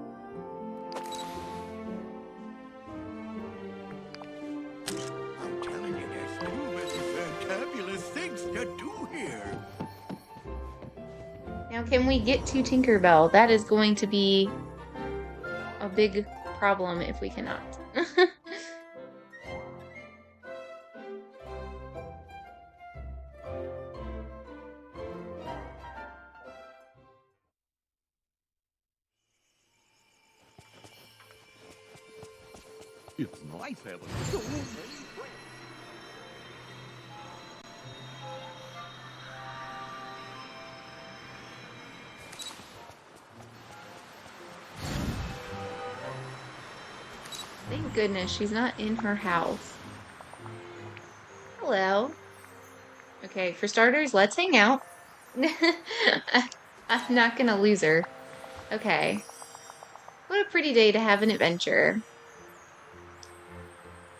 I'm telling you, there's too many fantabulous things to do here. Now, can we get to Tinkerbell? That is going to be a big problem if we cannot. It's nice having so many friends. Thank goodness she's not in her house. Hello. Okay, for starters, let's hang out. I'm not gonna lose her. Okay. What a pretty day to have an adventure.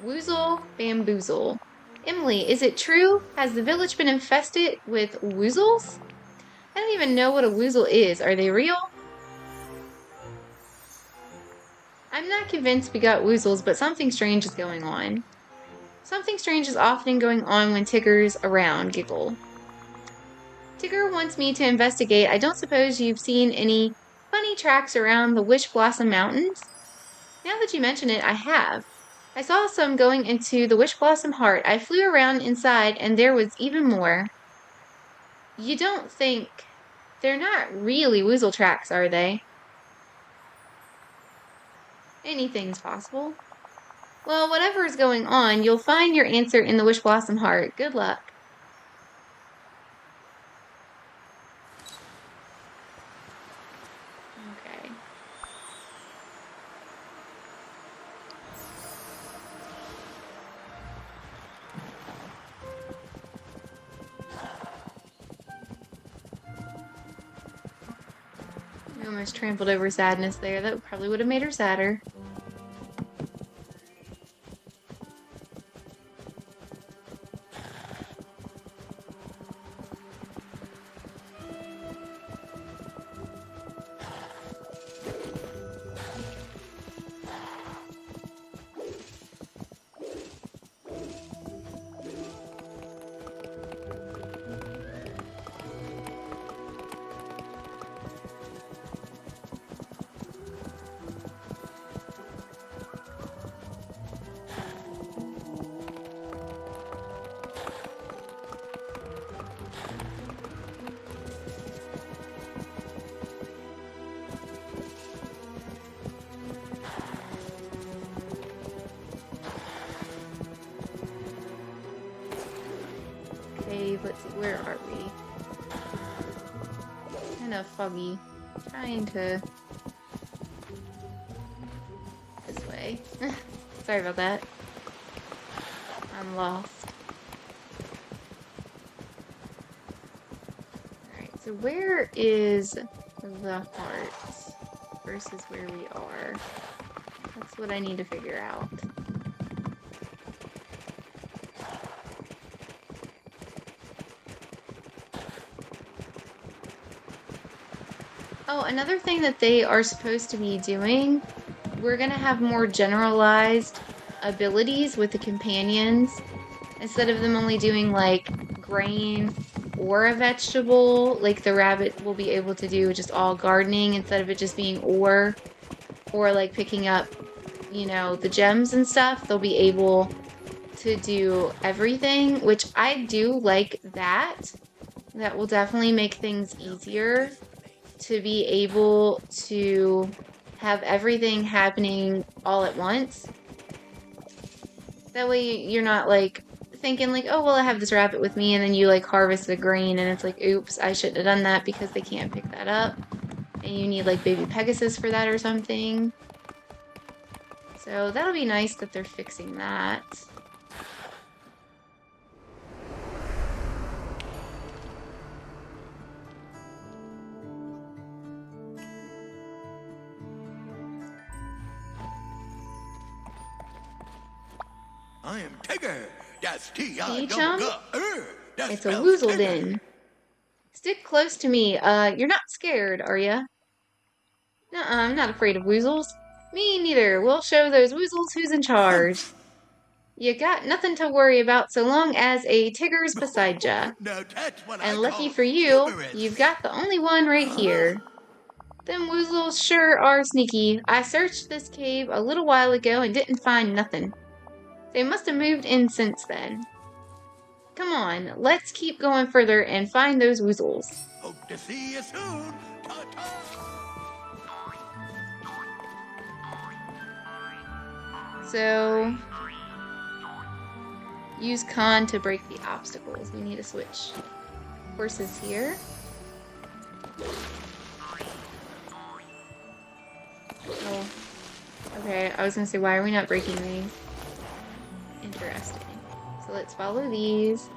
Woozle bamboozle. Emily, is it true? Has the village been infested with woozles? I don't even know what a woozle is. Are they real? I'm not convinced we got woozles, but something strange is going on. Something strange is often going on when Tigger's around, giggle. Tigger wants me to investigate. I don't suppose you've seen any funny tracks around the Wish Blossom Mountains? Now that you mention it, I have. I saw some going into the Wish Blossom Heart. I flew around inside, and there was even more. You don't think... They're not really woozle tracks, are they? Anything's possible. Well, whatever is going on, you'll find your answer in the Wish Blossom Heart. Good luck. Okay. We almost trampled over sadness there. That probably would have made her sadder. Okay, let's see, where are we? Kind of foggy. Trying to... this way. Sorry about that. I'm lost. Alright, so where is the heart versus where we are? That's what I need to figure out. Oh, another thing that they are supposed to be doing, we're gonna have more generalized abilities with the companions. Instead of them only doing like grain or a vegetable, like the rabbit will be able to do just all gardening instead of it just being or like picking up, you know, the gems and stuff. They'll be able to do everything, which I do like that. That will definitely make things easier to be able to have everything happening all at once. That way you're not like thinking like, oh, well, I have this rabbit with me, and then you like harvest the grain and it's like, oops, I shouldn't have done that because they can't pick that up. And you need like baby Pegasus for that or something. So that'll be nice that they're fixing that. I am Tigger. That's See, chum? T-I-G-G-E-R. It's a woozle den. Stick close to me. You're not scared, are ya? Nuh-uh, I'm not afraid of woozles. Me neither. We'll show those woozles who's in charge. You got nothing to worry about so long as a Tigger's beside ya. Now that's what I And lucky call for you, humorous. you've got the only one right here. Them woozles sure are sneaky. I searched this cave a little while ago and didn't find nothing. They must have moved in since then. Come on, let's keep going further and find those woozles. Hope to see you soon. Ta-ta. So, use con to break the obstacles. We need to switch horses here. Oh, okay. I was gonna say, why are we not breaking these? Interesting. So let's follow these.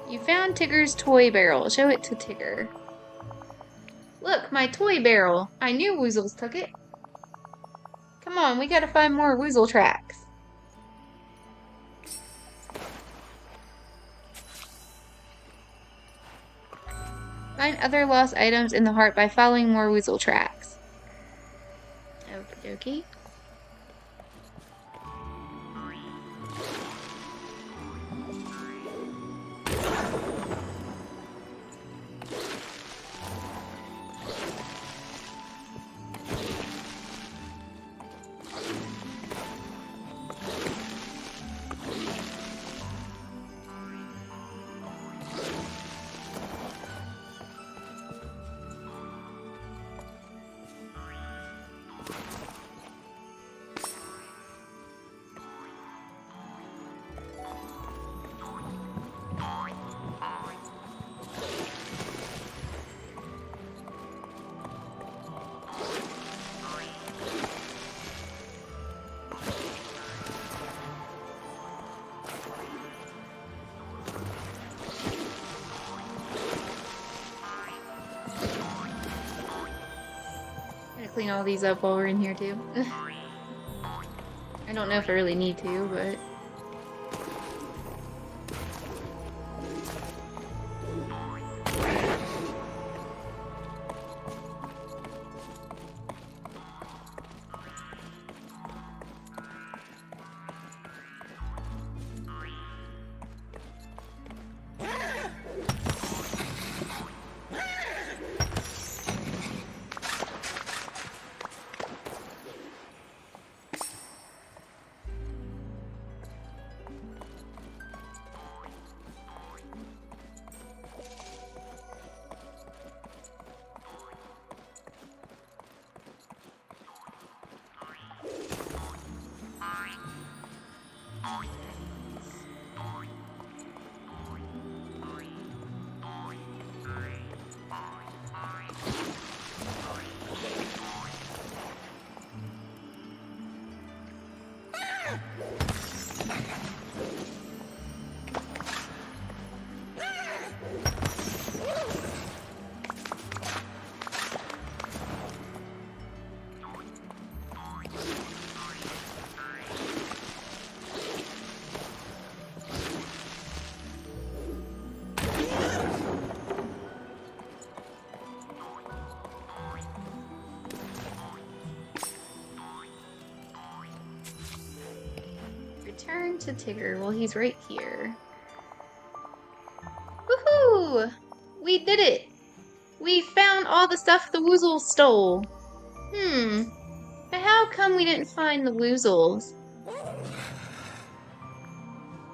You found Tigger's toy barrel. Show it to Tigger. Look, my toy barrel. I knew Woozles took it. Come on, we gotta find more Woozle tracks. Find other lost items in the heart by following more Woozle tracks. Okie dokie. Clean all these up while we're in here too. I don't know if I really need to, but... to Tigger? Well, he's right here. Woohoo! We did it! We found all the stuff the Woozles stole. But how come we didn't find the Woozles?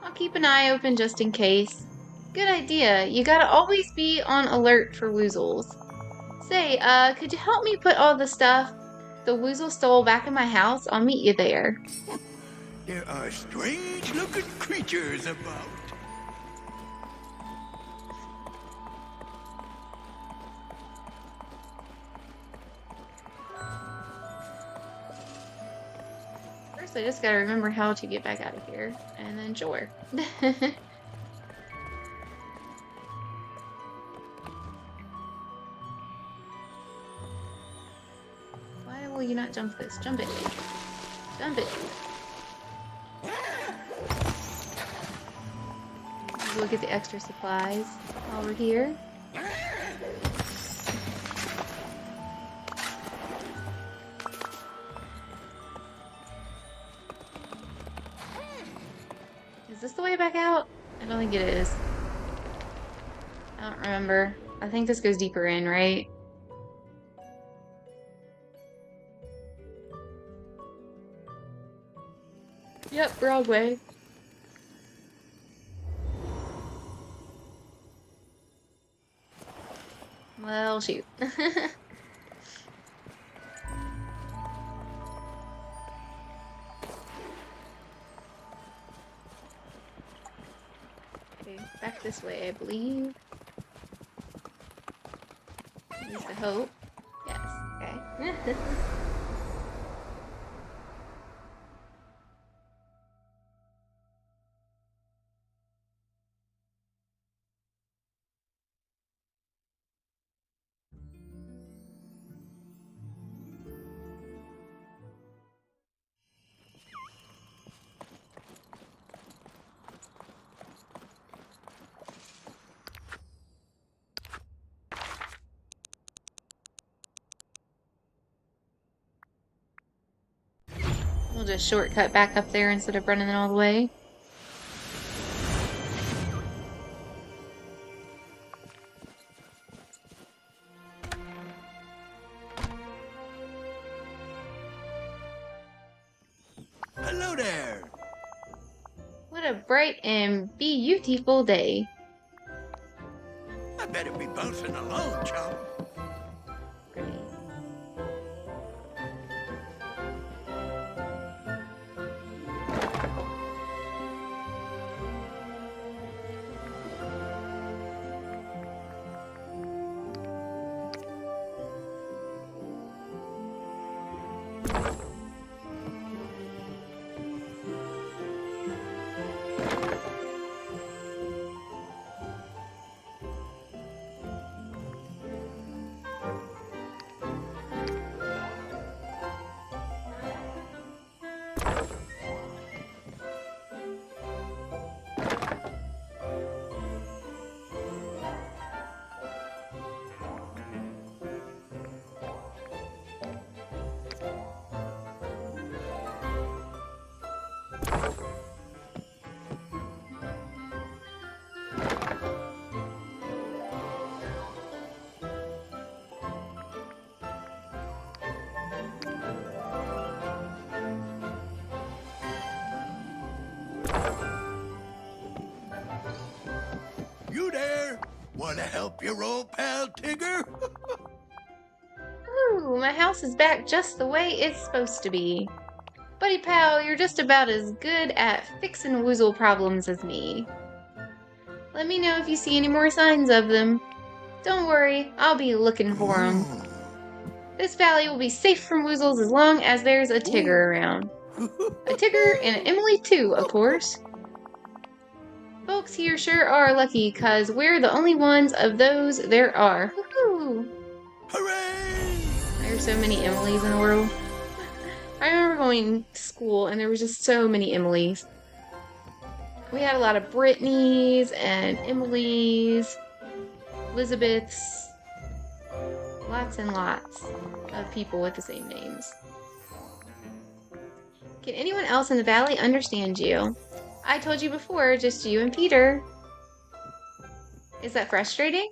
I'll keep an eye open just in case. Good idea. You gotta always be on alert for Woozles. Say, could you help me put all the stuff the Woozle stole back in my house? I'll meet you there. There are strange-looking creatures about. First, I just gotta remember how to get back out of here. And then sure. Why will you not jump this? Jump it. Jump it. We'll get the extra supplies while we're here. Is this the way back out? I don't think it is. I don't remember. I think this goes deeper in, right? Yep, Broadway. Well, shoot. Okay, back this way, I believe. At least I hope. Yes, okay. We'll just shortcut back up there instead of running it all the way. Hello there. What a bright and beautiful day. I better be bouncing along, chum. Great. You there? Want to help your old pal Tigger? Ooh, my house is back just the way it's supposed to be. Buddy pal, you're just about as good at fixing woozle problems as me. Let me know if you see any more signs of them. Don't worry, I'll be looking for them. This valley will be safe from woozles as long as there's a Tigger around. A Tigger and an Emily too, of course. Folks here sure are lucky, cause we're the only ones of those there are. Woohoo! Hooray! There's so many Emilys in the world. I remember going to school and there was just so many Emilys. We had a lot of Brittany's and Emily's, Elizabeth's, lots and lots of people with the same names. Can anyone else in the valley understand you? I told you before, just you and Peter. Is that frustrating?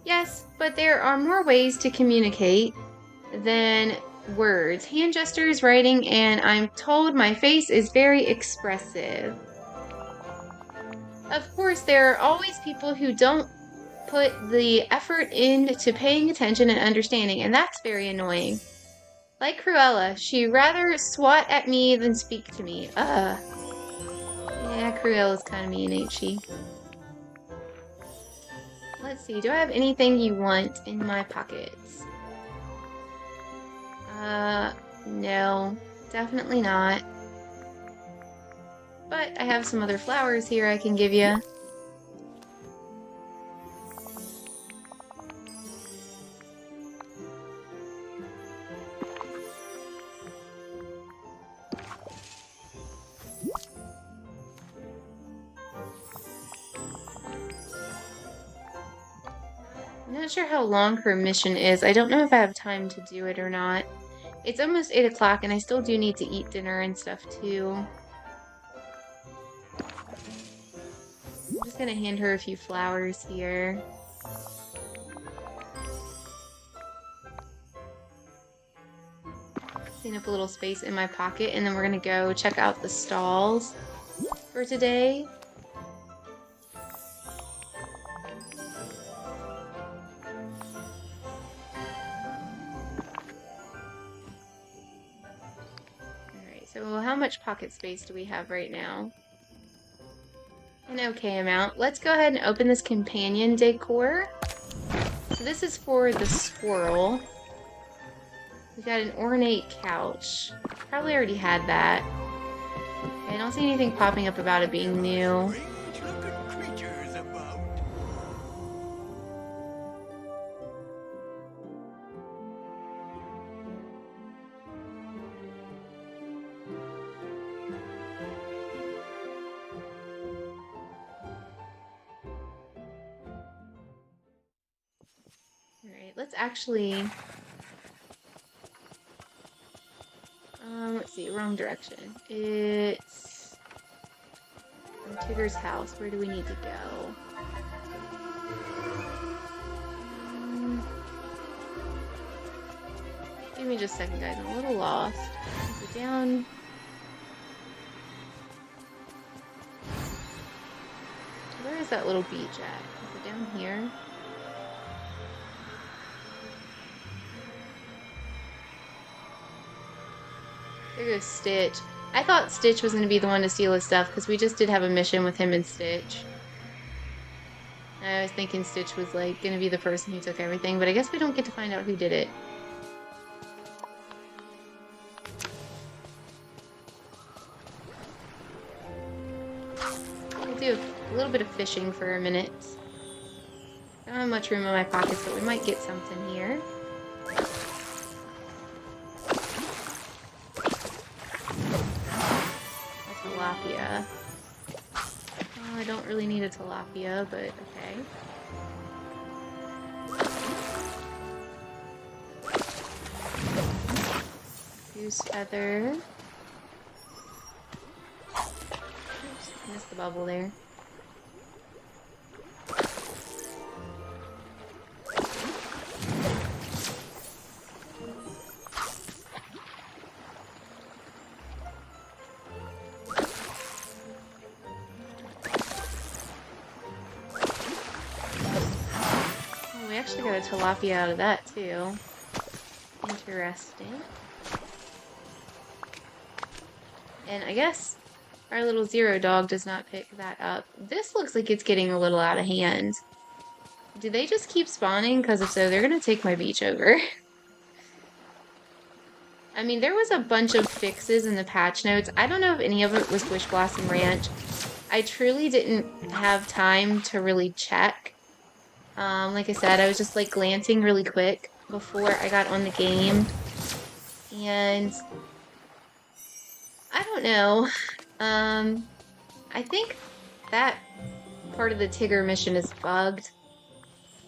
Yes, but there are more ways to communicate than words. Hand gestures, writing, and I'm told my face is very expressive. Of course, there are always people who don't put the effort into paying attention and understanding, and that's very annoying. Like Cruella, she'd rather swat at me than speak to me. Ugh. Yeah, Cruella's kind of mean, ain't she? Let's see, do I have anything you want in my pockets? No, definitely not. But I have some other flowers here I can give you. I'm not sure how long her mission is. I don't know if I have time to do it or not. It's almost 8 o'clock and I still do need to eat dinner and stuff too. I'm just gonna hand her a few flowers here. Clean up a little space in my pocket, and then we're gonna go check out the stalls for today. Alright, so how much pocket space do we have right now? An okay amount. Let's go ahead and open this companion decor. So this is for the squirrel. We got an ornate couch. Probably already had that. I don't see anything popping up about it being new. Strange-looking creatures about. Alright, let's actually... let's see, wrong direction. It's... from Tigger's house. Where do we need to go? Give me just a second, guys. I'm a little lost. Is it down... where is that little beach at? Is it down here? There goes Stitch. I thought Stitch was going to be the one to steal his stuff because we just did have a mission with him and Stitch. I was thinking Stitch was like going to be the person who took everything, but I guess we don't get to find out who did it. We'll do a little bit of fishing for a minute. I don't have much room in my pockets, but we might get something here. Tilapia. Oh, I don't really need a tilapia, but okay. Goose feather. Oops, missed the bubble there. Got a tilapia out of that too. Interesting. And I guess our little Zero dog does not pick that up. This looks like it's getting a little out of hand. Do they just keep spawning? Because if so, they're gonna take my beach over. I mean, there was a bunch of fixes in the patch notes. I don't know if any of it was Wish Blossom Ranch. I truly didn't have time to really check. Like I said, I was just like glancing really quick before I got on the game. And I don't know. I think that part of the Tigger mission is bugged.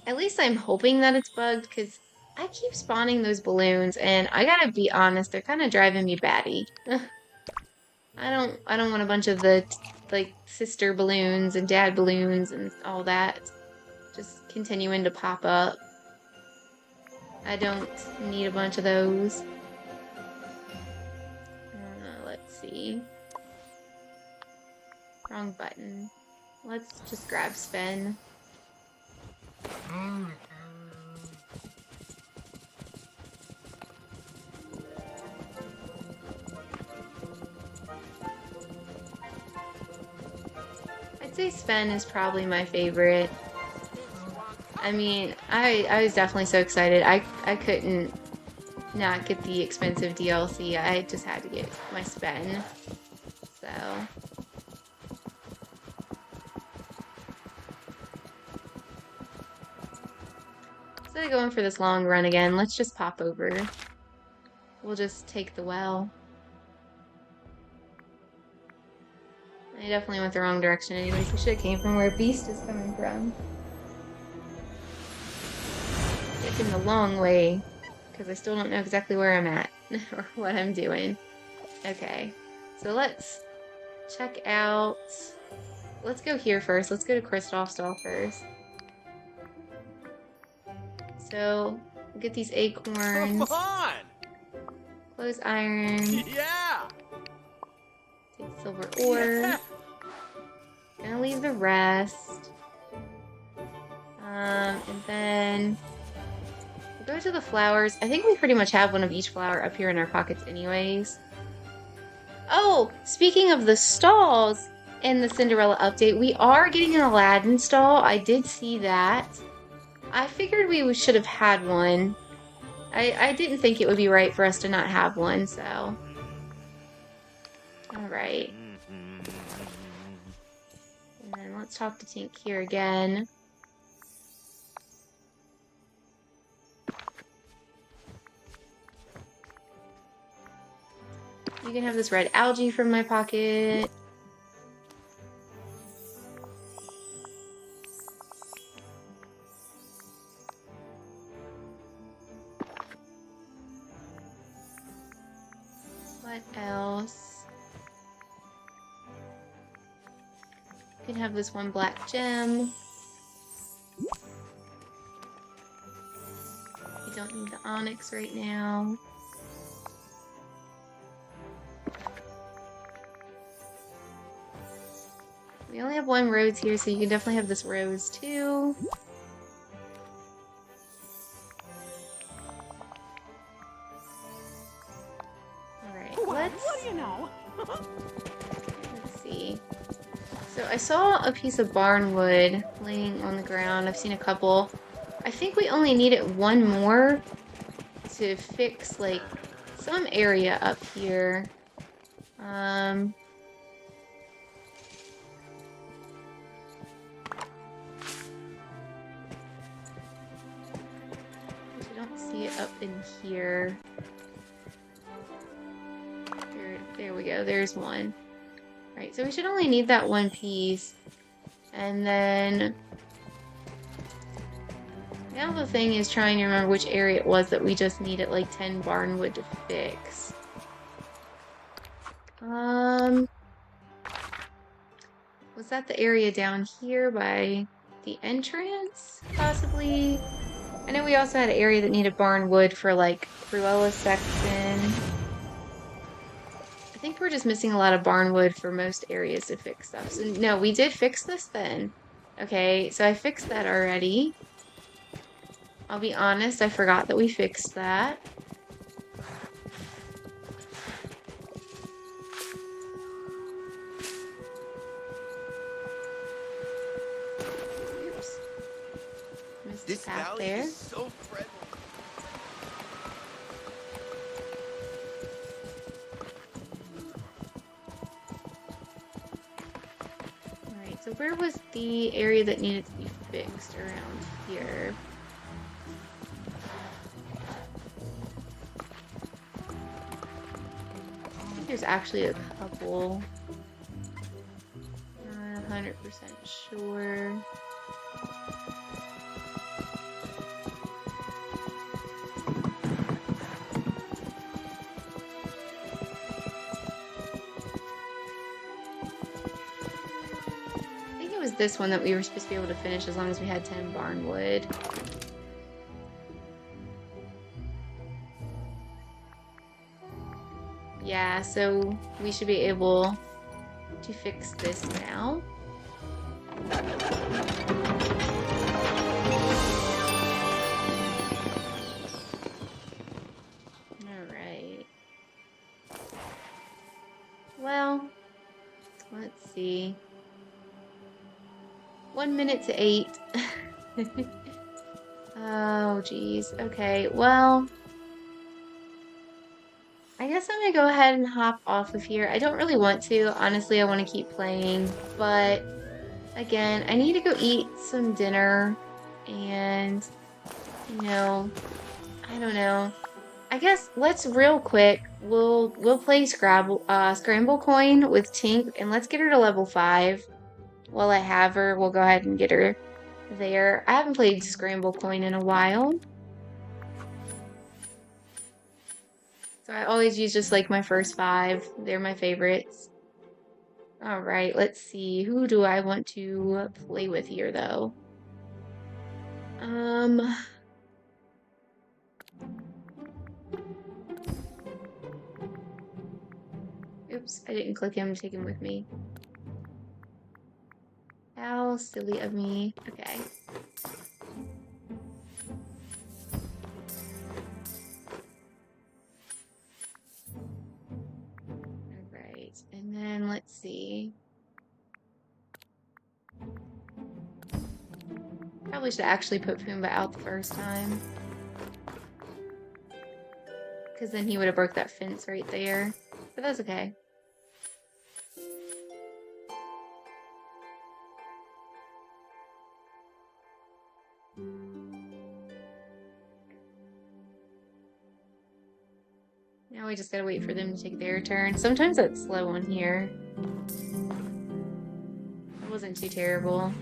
At least I'm hoping that it's bugged because I keep spawning those balloons and I gotta be honest, they're kind of driving me batty. I don't want a bunch of the like sister balloons and dad balloons and all that just continuing to pop up. I don't need a bunch of those. Let's see. Wrong button. Let's just grab spin. I'd say spin is probably my favorite. I mean, I was definitely so excited. I couldn't not get the expensive DLC. I just had to get my spin. So instead of going for this long run again, let's just pop over. We'll just take the well. I definitely went the wrong direction anyways. We should have came from where Beast is coming from. Taking the long way, because I still don't know exactly where I'm at or what I'm doing. Okay, so let's check out. Let's go here first. Let's go to Kristoff's stall first. So we'll get these acorns. Come on! Close iron. Yeah! Take silver ore. Gonna leave the rest. And then we'll go to the flowers. I think we pretty much have one of each flower up here in our pockets anyways. Oh, speaking of the stalls in the Cinderella update, we are getting an Aladdin stall. I did see that. I figured we should have had one. I didn't think it would be right for us to not have one, so. Alright. And then let's talk to Tink here again. You can have this red algae from my pocket. What else? You can have this one black gem. You don't need the onyx right now. We only have one rose here, so you can definitely have this rose too. Alright, let's see. So I saw a piece of barnwood laying on the ground. I've seen a couple. I think we only needed one more to fix like some area up here. See it up in here. There we go. There's one. Right, so we should only need that one piece. And then now the thing is trying to remember which area it was that we just needed like 10 barnwood to fix. Was that the area down here by the entrance? Possibly. I know we also had an area that needed barnwood for like Cruella's section. I think we're just missing a lot of barnwood for most areas to fix stuff. So no, we did fix this then. Okay, so I fixed that already. I'll be honest, I forgot that we fixed that. This valley there. is so friendly. Alright, so where was the area that needed to be fixed around here? I think there's actually a couple. Not 100% sure. this one that we were supposed to be able to finish as long as we had 10 barnwood. Yeah, so we should be able to fix this now. Alright. Well, let's see. 1 minute to 8. Oh, geez. Okay, well, I guess I'm gonna go ahead and hop off of here. I don't really want to. Honestly, I want to keep playing, but again, I need to go eat some dinner and, you know, I don't know. I guess let's real quick, we'll play Scramble Coin with Tink, and let's get her to level 5. While I have her, we'll go ahead and get her there. I haven't played Scramble Coin in a while. So I always use just like my first 5. They're my favorites. Alright, let's see. Who do I want to play with here though? Oops, I didn't click him to take him with me. How silly of me. Okay. Alright, and then let's see. Probably should actually put Pumbaa out the first time. Because then he would have broke that fence right there. But that's okay. Now we just gotta wait for them to take their turn. Sometimes that's slow on here. That wasn't too terrible.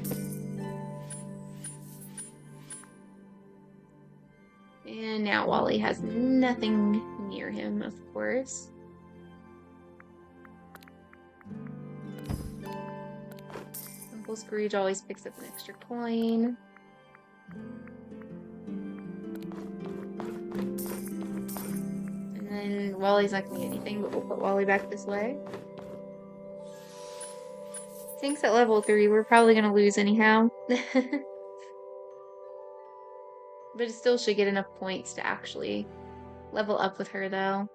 And now Wally has nothing near him, of course. Uncle Scrooge always picks up an extra coin. And then Wally's not gonna get anything, but we'll put Wally back this way. Tink's at level 3, we're probably gonna lose anyhow. But it still should get enough points to actually level up with her, though.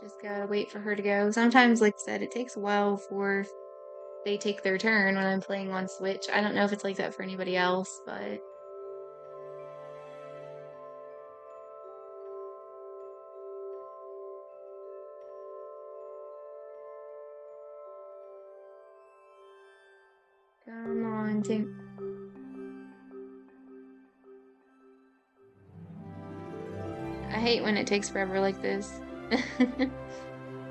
Just gotta wait for her to go. Sometimes, like I said, it takes a while before they take their turn when I'm playing on Switch. I don't know if it's like that for anybody else, but... Come on, Tink. I hate when it takes forever like this.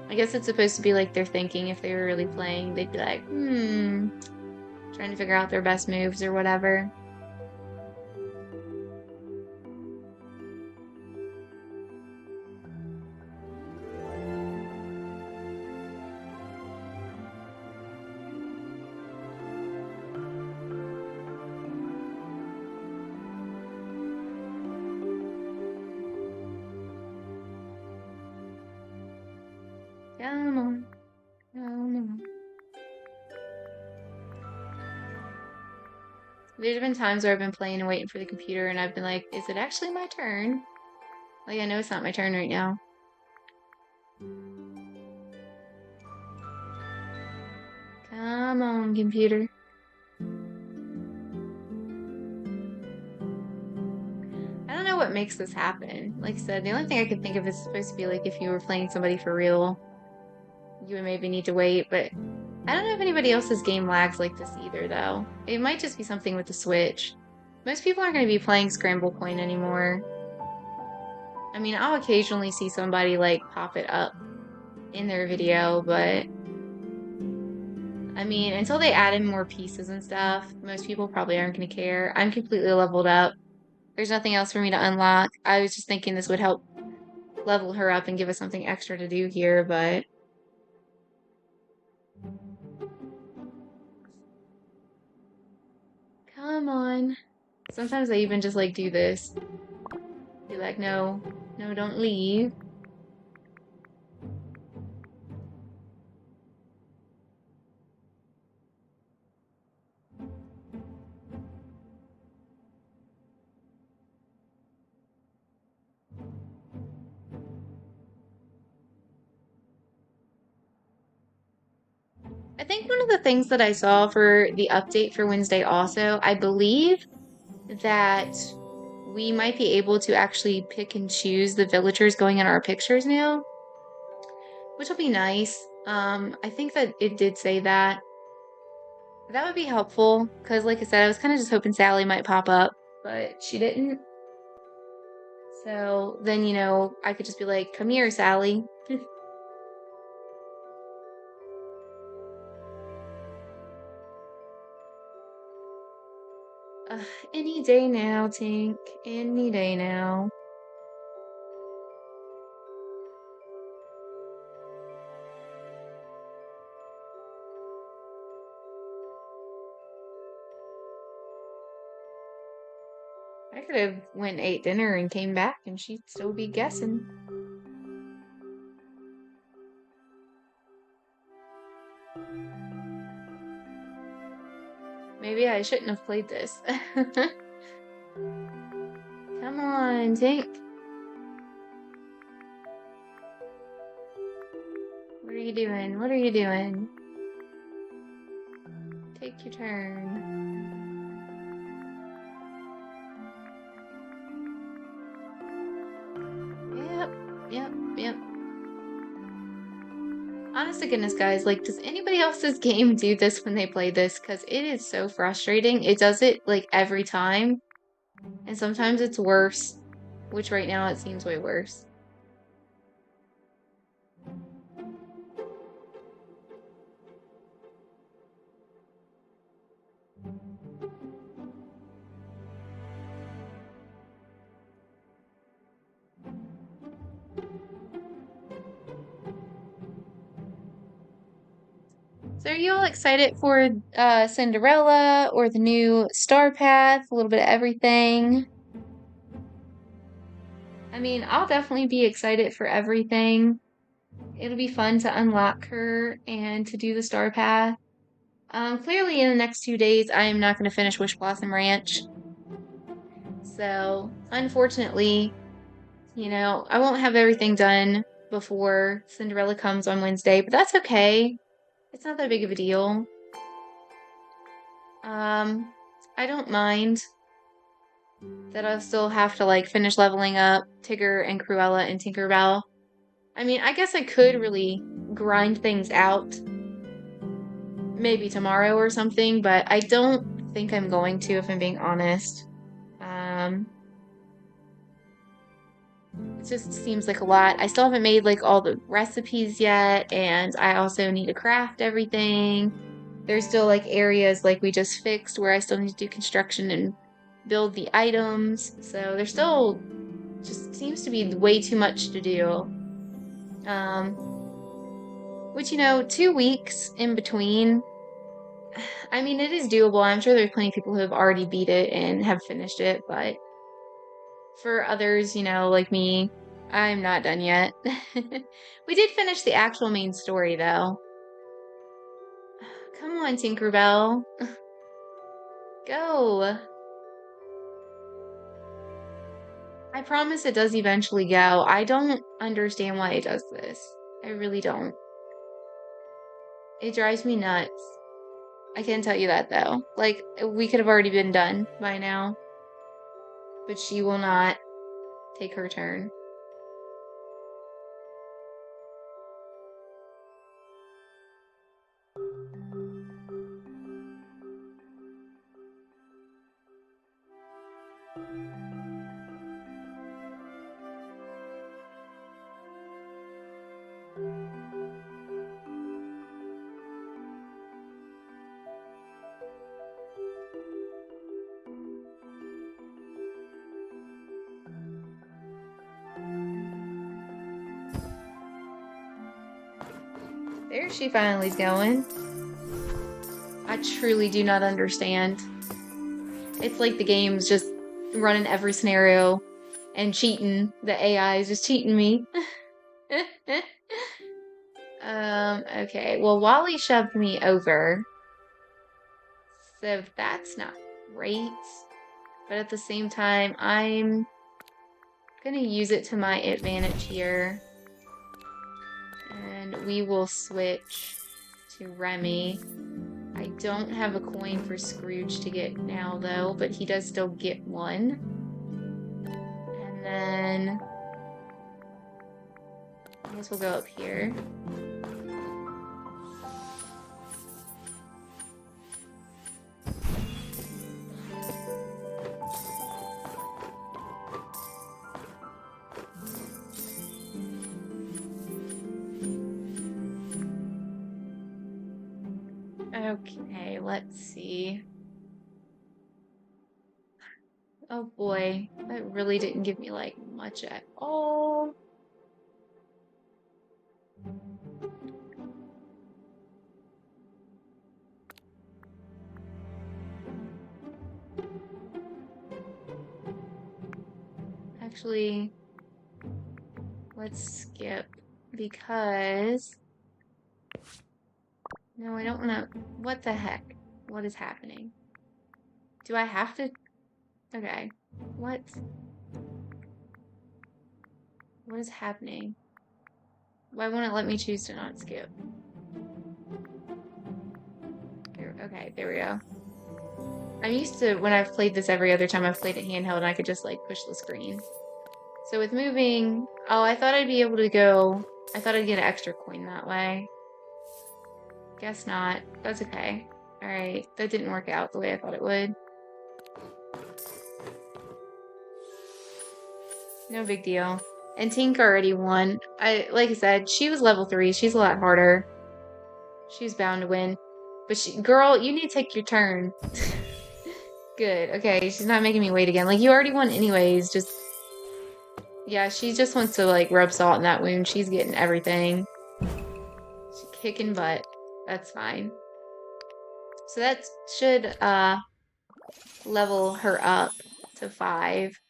I guess it's supposed to be like they're thinking if they were really playing, they'd be like, trying to figure out their best moves or whatever. Come on. Come on. There's been times where I've been playing and waiting for the computer and I've been like, is it actually my turn? Like, I know it's not my turn right now. Come on, computer. I don't know what makes this happen. Like I said, the only thing I can think of is supposed to be like if you were playing somebody for real. You would maybe need to wait, but I don't know if anybody else's game lags like this either, though. It might just be something with the Switch. Most people aren't going to be playing Scramble Coin anymore. I mean, I'll occasionally see somebody, like, pop it up in their video, but I mean, until they add in more pieces and stuff, most people probably aren't going to care. I'm completely leveled up. There's nothing else for me to unlock. I was just thinking this would help level her up and give us something extra to do here, but... Come on. Sometimes I even just like do this. Be like, no, no, don't leave. I think one of the things that I saw for the update for Wednesday also, I believe that we might be able to actually pick and choose the villagers going in our pictures now, which will be nice. I think that it did say that. That would be helpful, because like I said, I was kind of just hoping Sally might pop up, but she didn't. So then, you know, I could just be like, come here, Sally. Any day now, Tink. Any day now. I could have went ate dinner and came back and she'd still be guessing. Maybe I shouldn't have played this. Come on, Tink. What are you doing? What are you doing? Take your turn. Yep. Honest to goodness, guys, like, does anybody else's game do this when they play this? Because it is so frustrating. It does it, like, every time. And sometimes it's worse. Which right now it seems way worse. So are you all excited for Cinderella or the new Star Path? A little bit of everything. I mean, I'll definitely be excited for everything. It'll be fun to unlock her and to do the Star Path. Clearly in the next 2 days, I am not going to finish Wish Blossom Ranch. So, unfortunately, you know, I won't have everything done before Cinderella comes on Wednesday, but that's okay. It's not that big of a deal. I don't mind that I'll still have to like finish leveling up Tigger and Cruella and Tinkerbell. I mean, I guess I could really grind things out maybe tomorrow or something, but I don't think I'm going to, if I'm being honest. It just seems like a lot. I still haven't made like all the recipes yet, and I also need to craft everything. There's still like areas like we just fixed where I still need to do construction and build the items. So there's still just seems to be way too much to do. Which, you know, 2 weeks in between. I mean, it is doable. I'm sure there's plenty of people who have already beat it and have finished it, but for others, you know, like me, I'm not done yet. We did finish the actual main story, though. Come on, Tinkerbell. Go. I promise it does eventually go. I don't understand why it does this. I really don't. It drives me nuts. I can tell you that, though. Like, we could have already been done by now. But she will not take her turn. There she finally's going. I truly do not understand. It's like the game's just running every scenario and cheating. The AI is just cheating me. Okay. Well, Wally shoved me over. So that's not great. But at the same time, I'm gonna use it to my advantage here. And we will switch to Remy. I don't have a coin for Scrooge to get now, though, but he does still get one. And then I guess we'll go up here. Okay, let's see. Oh boy, that really didn't give me like much at all. Actually, let's skip because no, I don't want to. What the heck? What is happening? Do I have to? Okay. What? What is happening? Why won't it let me choose to not skip? Okay, there we go. I'm used to when I've played this every other time I've played it handheld and I could just like push the screen. So with moving, oh, I thought I'd be able to go, I thought I'd get an extra coin that way. Guess not. That's okay. Alright, that didn't work out the way I thought it would. No big deal. And Tink already won. Like I said, she was level 3. She's a lot harder. She's bound to win. But girl, you need to take your turn. Good. Okay, she's not making me wait again. Like, you already won anyways. Just, yeah, she just wants to, like, rub salt in that wound. She's getting everything. She's kicking butt. That's fine. So that should, level her up to 5.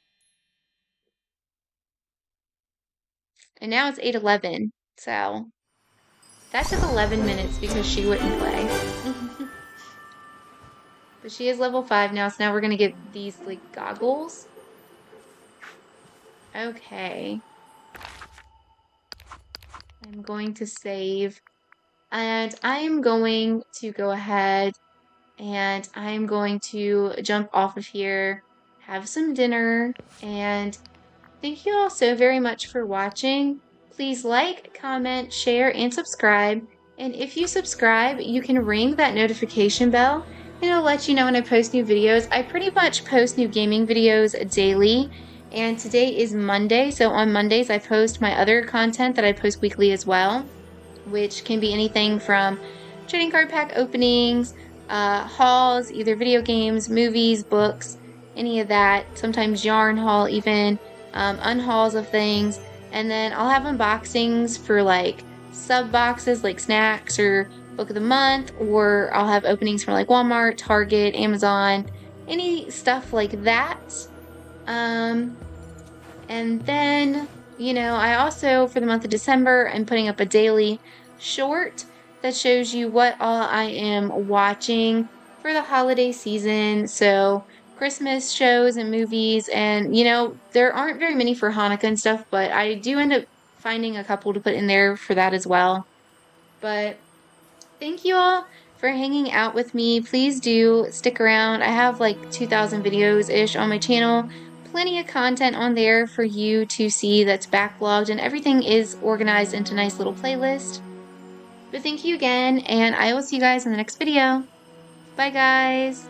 And now it's 8:11. So that took 11 minutes because she wouldn't play. But she is level 5 now, so now we're gonna get these like goggles. Okay. I'm going to save. And I am going to go ahead and I'm going to jump off of here, have some dinner, and thank you all so very much for watching. Please like, comment, share, and subscribe. And if you subscribe, you can ring that notification bell and it'll let you know when I post new videos. I pretty much post new gaming videos daily. And today is Monday, so on Mondays I post my other content that I post weekly as well, which can be anything from trading card pack openings, hauls, either video games, movies, books, any of that. Sometimes yarn haul even, unhauls of things. And then I'll have unboxings for like sub boxes like snacks or book of the month, or I'll have openings from like Walmart, Target, Amazon, any stuff like that. And then, you know, I also, for the month of December, I'm putting up a daily short that shows you what all I am watching for the holiday season. So Christmas shows and movies, and you know, there aren't very many for Hanukkah and stuff, but I do end up finding a couple to put in there for that as well. But thank you all for hanging out with me. Please do stick around. I have like 2,000 videos-ish on my channel. Plenty of content on there for you to see that's backlogged, and everything is organized into a nice little playlist. But thank you again, and I will see you guys in the next video. Bye, guys!